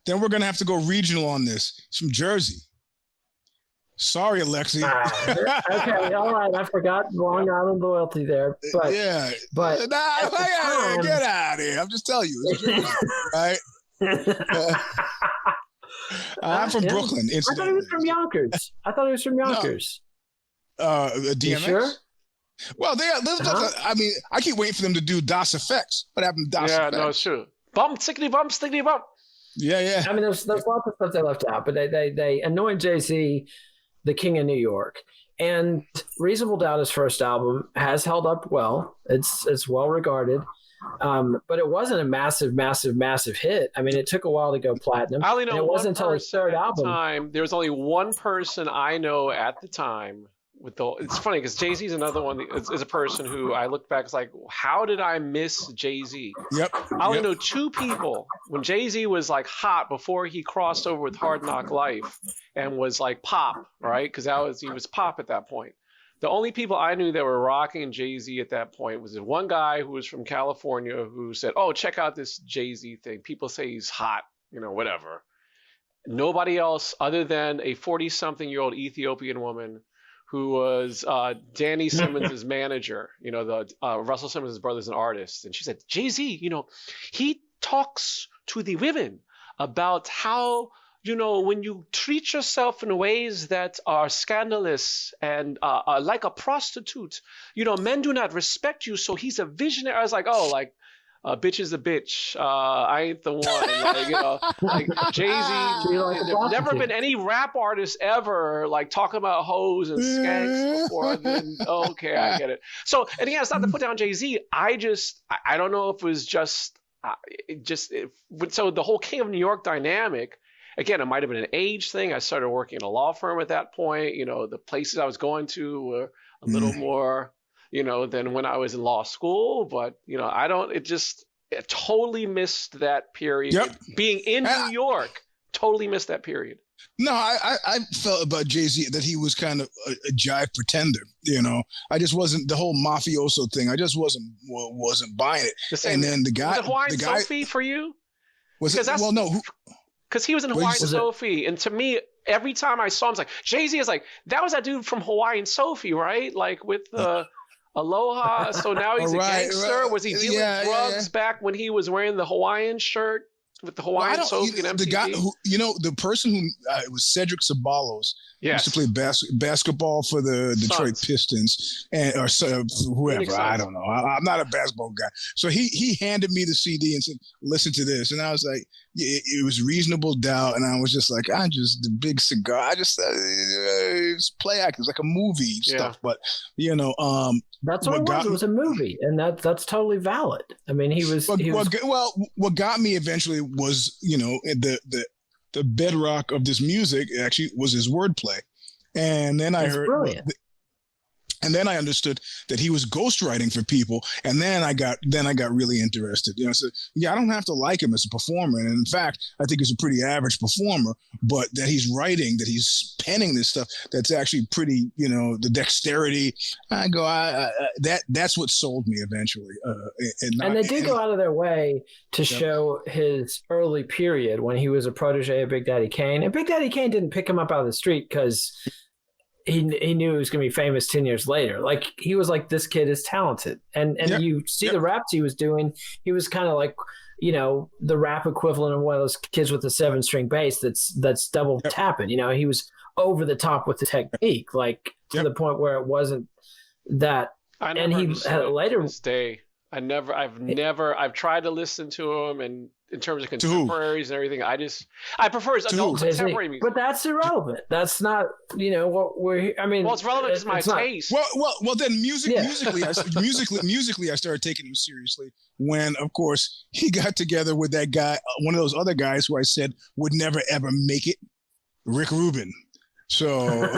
Then we're going to have to go regional on this. It's from Jersey. Sorry, Alexi. Okay, all right. I forgot Long Island loyalty there. But get out of here. I'm just telling you, it's Jersey, right? I'm from Brooklyn. I thought he was from Yonkers. DMX? You sure? Well, I mean, I keep waiting for them to do DOS Effects. What happened to DOS Effects? Yeah, no, sure. Bump, stickity bump, stickity bump. Yeah. I mean, there's lots of stuff they left out, but they anoint Jay-Z the King of New York. And Reasonable Doubt, his first album, has held up well. It's well regarded. But it wasn't a massive hit. I mean, it took a while to go platinum. I only know it wasn't until his third album. There was only one person I know at the time it's funny because Jay-Z is another one is a person who I look back, it's like, how did I miss Jay-Z? Yep. I only know 2 people when Jay-Z was like hot before he crossed over with Hard Knock Life and was like pop, right? Because he was pop at that point. The only people I knew that were rocking Jay-Z at that point was one guy who was from California who said, "Oh, check out this Jay-Z thing. People say he's hot, whatever." Nobody else other than a 40-something-year-old Ethiopian woman who was Danny Simmons' manager. The Russell Simmons' brother is an artist. And she said, Jay-Z, he talks to the women about how, when you treat yourself in ways that are scandalous and like a prostitute, men do not respect you. So he's a visionary. I was like, bitch is a bitch. I ain't the one. Like Jay-Z. There's never been any rap artist ever like talking about hoes and skanks before. Then, okay, I get it. So, and again, it's not to put down Jay-Z. I don't know if it was so the whole King of New York dynamic. Again, it might have been an age thing. I started working in a law firm at that point. The places I was going to were a little more. Than when I was in law school, but it totally missed that period. Yep. Being in New York, totally missed that period. No, I felt about Jay-Z that he was kind of a jive pretender. I just wasn't the whole mafioso thing. I just wasn't buying it. And then the guy, was it Hawaiian Sophie for you? Was it? Well, no, because he was in Hawaiian Sophie, and to me, every time I saw him, it's like Jay-Z is like that was that dude from Hawaiian Sophie, right? Like with the. Aloha. So now he's a gangster. Right. Was he dealing drugs back when he was wearing the Hawaiian shirt? with the Hawaiian Sophie and MTV? The guy who, the person who it was Cedric Ceballos. Yes. Used to play basketball for the Detroit Pistons or whoever. I don't know. I'm not a basketball guy. So he handed me the CD and said, "Listen to this," and I was like, it was Reasonable Doubt, and I was just like, the big cigar. I just it's play act. It's like a movie stuff, but that's what it was. It was a movie, and that's totally valid. I mean, he was. What got me eventually was the bedrock of this music actually was his wordplay, and then I heard. Brilliant. And then I understood that he was ghostwriting for people, and then I got really interested. So I don't have to like him as a performer, and in fact, I think he's a pretty average performer. But that he's writing, that he's penning this stuff, that's actually pretty. The dexterity. That's what sold me eventually. And they did go out of their way to show his early period when he was a protege of Big Daddy Kane, and Big Daddy Kane didn't pick him up out of the street because he knew he was going to be famous 10 years later. Like, he was like, this kid is talented. And you see the raps he was doing, he was kind of like, the rap equivalent of one of those kids with a 7-string bass that's double tapping. He was over the top with the technique, like to the point where it wasn't that. And he had later this day. I've tried to listen to him, and in terms of contemporaries and everything, I prefer his adult contemporary music. But that's irrelevant. That's not, what we're. I mean, it's relevant to my taste. Well, then musically, I started taking him seriously when, of course, he got together with that guy, one of those other guys who I said would never ever make it, Rick Rubin. So.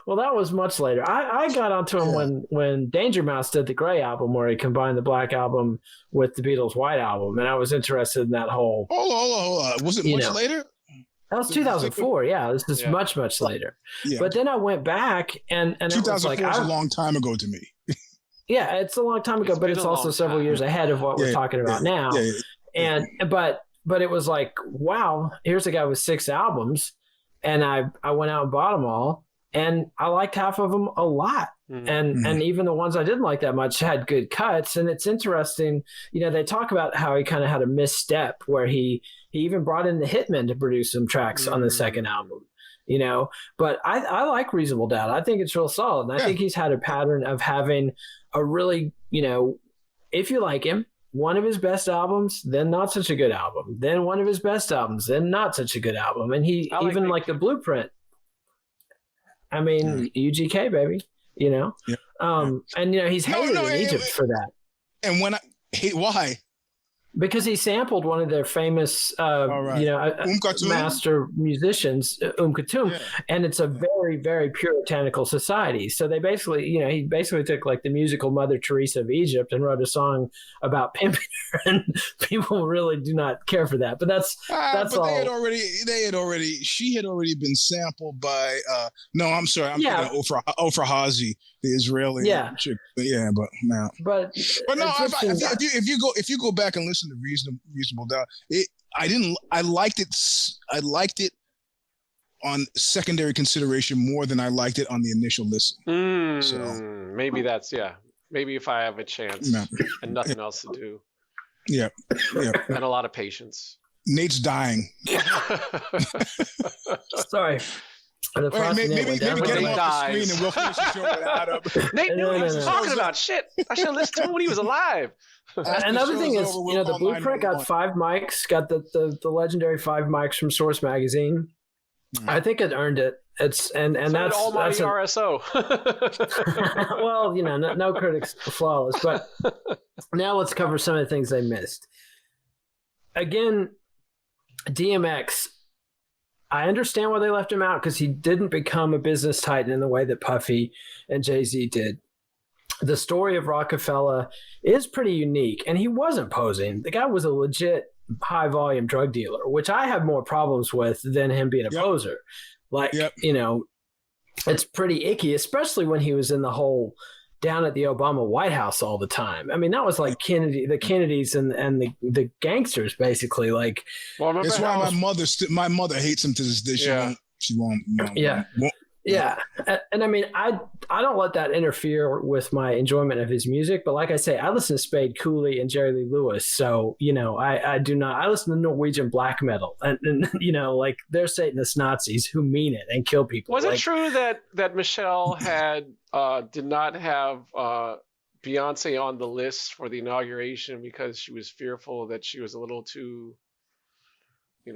Well, that was much later. I got onto him when Danger Mouse did the Grey album, where he combined the Black album with the Beatles' White album, and I was interested in that whole. Hold on. Was it much later? That was 2004. Yeah, this is much later. Yeah. But then I went back and 2004 it was a long time ago to me. Yeah, it's a long time ago, but it's also several years ahead of what we're talking about now. And but it was like, wow, here's a guy with 6 albums, and I went out and bought them all. And I liked half of them a lot. Mm-hmm. And even the ones I didn't like that much had good cuts. And it's interesting, they talk about how he kind of had a misstep where he even brought in the Hitmen to produce some tracks on the second album, But I like Reasonable Doubt. I think it's real solid. And I think he's had a pattern of having a really, if you like him, one of his best albums, then not such a good album. Then one of his best albums, then not such a good album. And he even like the Blueprint. I mean, UGK, baby, and he's hated in Egypt for that. And why? Because he sampled one of their famous, master musicians, Kulthum, and it's a very, very puritanical society. So they basically, he basically took like the musical Mother Teresa of Egypt and wrote a song about pimping her, and people really do not care for that. But that's but all. She had already been sampled by. No, I'm sorry, I'm thinking of Ofra Hazy, the Israeli chick. But no. But no, if you go back and listen to Reasonable Doubt, I liked it on secondary consideration more than I liked it on the initial listen. So maybe maybe if I have a chance and nothing else to do. Yeah. And a lot of patience. Nate's dying. Sorry. Maybe get him off the screen and we'll finish the show without him. Nate knew what he was talking about. Shit. I should have listened to him when he was alive. Another thing is, the Blueprint got 5 mics, got the legendary 5 mics from Source Magazine. I think it earned it. It's and so that's almighty RSO. Well, no critics flawless, but now let's cover some of the things they missed. Again, DMX. I understand why they left him out, because he didn't become a business titan in the way that Puffy and Jay-Z did. The story of Rockefeller is pretty unique, and he wasn't posing. The guy was a legit high-volume drug dealer, which I have more problems with than him being a poser. Like, it's pretty icky, especially when he was in the whole down at the Obama White House all the time. I mean, that was like the Kennedys and the gangsters, basically. Like, that's why my mother hates him to this day. She won't Yeah, and I mean, I don't let that interfere with my enjoyment of his music. But like I say, I listen to Spade Cooley and Jerry Lee Lewis, so I do not. I listen to Norwegian black metal, and like they're Satanist Nazis who mean it and kill people. Was it true that Michelle did not have Beyonce on the list for the inauguration because she was fearful that she was a little too? I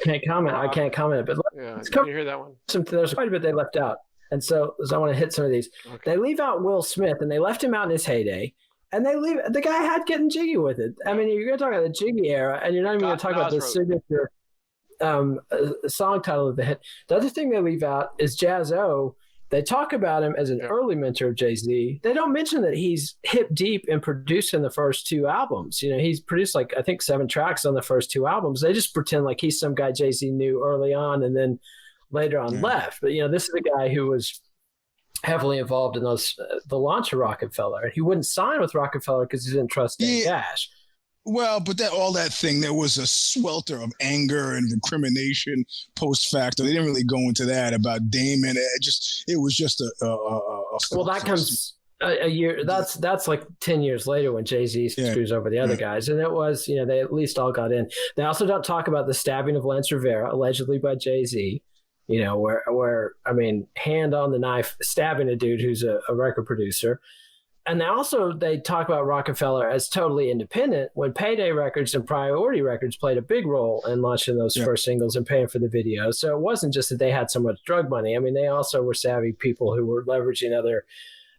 can't comment. I can't comment. But let's you hear that one? There's quite a bit they left out, and so I want to hit some of these. Okay. They leave out Will Smith, and they left him out in his heyday, and they leave the guy had getting jiggy with it. I mean, you're going to talk about the jiggy era, and you're not even going to talk about the signature song title of the hit. The other thing they leave out is Jaz-O. They talk about him as an early mentor of Jay-Z. They don't mention that he's hip deep in producing the first two albums. He's produced I think 7 tracks on the first 2 albums. They just pretend like he's some guy Jay-Z knew early on and then later on left. But this is a guy who was heavily involved in the launch of Rockefeller. And he wouldn't sign with Rockefeller because he didn't trust Dan Cash. Well, but all that thing, there was a swelter of anger and recrimination post facto. They didn't really go into that about Damon. It was just a well, that comes a year. That's like 10 years later when Jay-Z screws over the other guys, and it was they at least all got in. They also don't talk about the stabbing of Lance Rivera allegedly by Jay-Z. Where I mean, hand on the knife, stabbing a dude who's a record producer. And they talk about Rockefeller as totally independent when Payday Records and Priority Records played a big role in launching those first singles and paying for the video. So it wasn't just that they had so much drug money. I mean, they also were savvy people who were leveraging other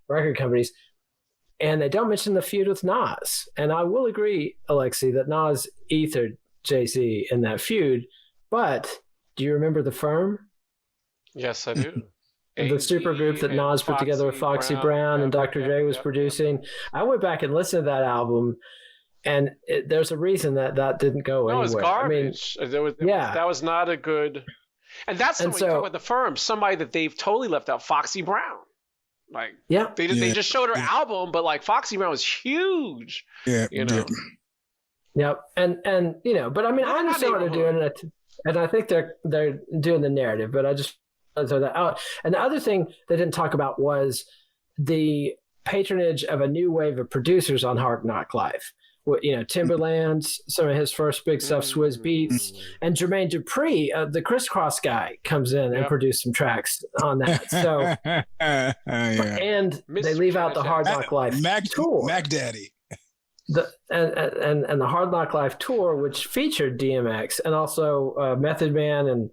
record companies. And they don't mention the feud with Nas. And I will agree, Alexi, that Nas ethered Jay-Z in that feud. But do you remember The Firm? Yes, I do. The supergroup that Nas put together with Foxy Brown and Dr. Dre was producing. I went back and listened to that album, and there's a reason that didn't go anywhere. No, it's garbage. I mean, that was not a good. And that's when you talk about The Firm, somebody that they've totally left out, Foxy Brown. They just showed her album, but Foxy Brown was huge. Yep. And but I mean, I understand what they're doing, and I think they're doing the narrative, but I just throw that out. And the other thing they didn't talk about was the patronage of a new wave of producers on Hard Knock Life. Timbaland, some of his first big stuff, Swizz Beatz, and Jermaine Dupri, the Crisscross guy, comes in and produced some tracks on that. So, and they leave out the Hard Knock Life tour, Mac Daddy, and the Hard Knock Life tour, which featured DMX and also Method Man and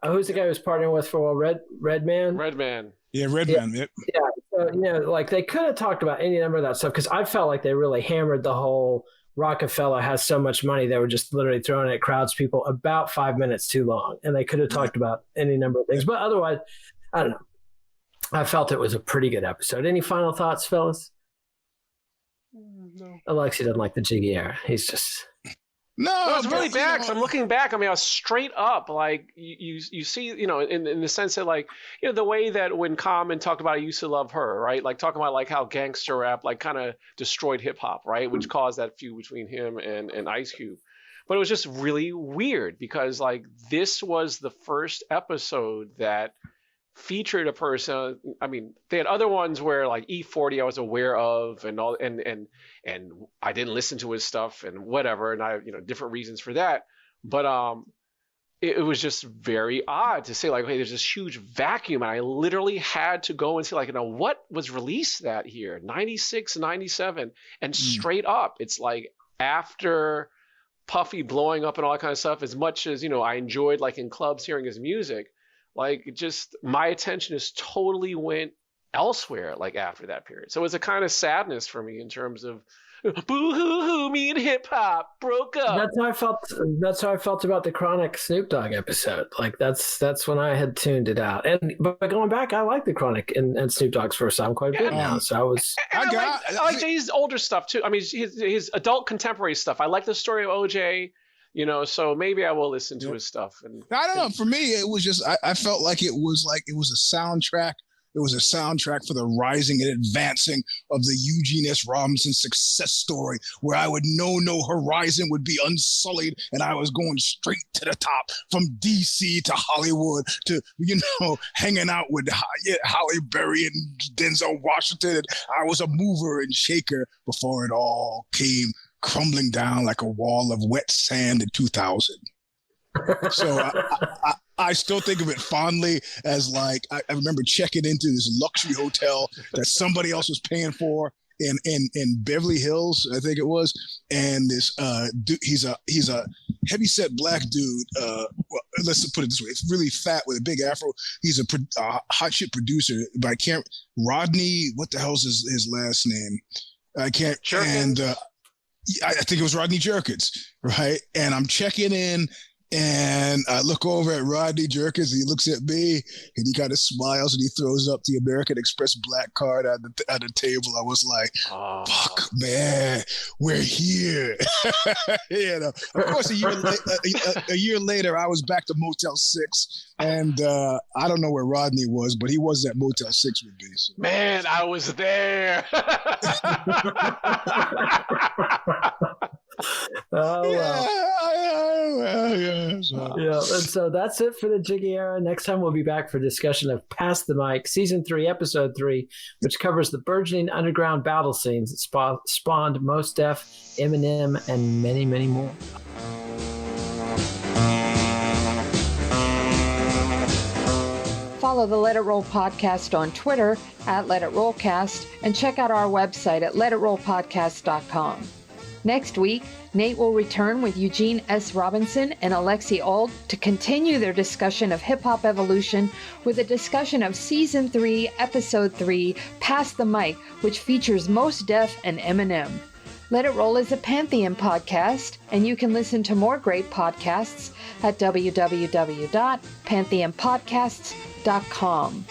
who's the guy who's partnering with for a while? Redman? Redman. Yeah, Redman. Yep. Yeah. So, they could have talked about any number of that stuff because I felt like they really hammered the whole Rockefeller has so much money. They were just literally throwing it at crowds people about 5 minutes too long. And they could have talked about any number of things. But otherwise, I don't know. I felt it was a pretty good episode. Any final thoughts, fellas? No. Alexi doesn't like the jiggy era. He's just... No, it's really bad because I'm looking back. I mean, I was straight up you see, in the sense that the way that when Common talked about I used to love her, right? Talking about how gangster rap kind of destroyed hip hop, right? Which caused that feud between him and Ice Cube. But it was just really weird because this was the first episode that featured a person. I mean, they had other ones where E40 I was aware of and all, and I didn't listen to his stuff and whatever, and I different reasons for that. But it was just very odd to say hey, there's this huge vacuum, and I literally had to go and see what was released that year, 96, 97, and straight up, it's after Puffy blowing up and all that kind of stuff. As much as I enjoyed in clubs hearing his music. Just my attention just totally went elsewhere after that period. So it was a kind of sadness for me in terms of boo-hoo-hoo, me and hip hop broke up. That's how I felt about the Chronic Snoop Dogg episode. That's when I had tuned it out. But going back, I like the Chronic and Snoop Dogg's first album quite a bit now. So I was I like Jay's older stuff too. I mean his adult contemporary stuff. I like the story of OJ. So maybe I will listen to his stuff. And I don't know. For me, it was just I felt like it was a soundtrack It was a soundtrack for the rising and advancing of the Eugene S. Robinson success story, where I would know no horizon would be unsullied, and I was going straight to the top, from D.C. to Hollywood to, hanging out with Halle Berry and Denzel Washington. And I was a mover and shaker before it all came crumbling down like a wall of wet sand in 2000. So I still think of it fondly as like, I remember checking into this luxury hotel that somebody else was paying for in Beverly Hills, I think it was. And this dude, he's a heavyset black dude. Well, let's put it this way: it's really fat with a big afro. He's a hot shit producer, but I can't. Rodney, what the hell's his last name? I can't. Jerkins. And I think it was Rodney Jerkins, right? And I'm checking in. And I look over at Rodney Jerkins, and he looks at me, and he kind of smiles, and he throws up the American Express black card on the table. I was like, "Fuck, man, we're here!" Of course, a year later, I was back to Motel 6, and I don't know where Rodney was, but he was at Motel 6 with me. So. Man, I was there. Oh, well. Yeah. And so that's it for the Jiggy era. Next time we'll be back for discussion of Pass the Mic, Season 3, Episode 3, which covers the burgeoning underground battle scenes that spawned Mos Def, Eminem, and many, many more. Follow the Let It Roll podcast on Twitter at Let It Rollcast, and check out our website at letitrollpodcast.com. Next week, Nate will return with Eugene S. Robinson and Alexi Auld to continue their discussion of hip-hop evolution with a discussion of Season 3, Episode 3, Pass the Mic, which features Mos Def and Eminem. Let It Roll is a Pantheon podcast, and you can listen to more great podcasts at www.pantheonpodcasts.com.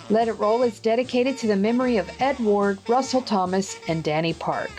Let It Roll is dedicated to the memory of Ed Ward, Russell Thomas, and Danny Park.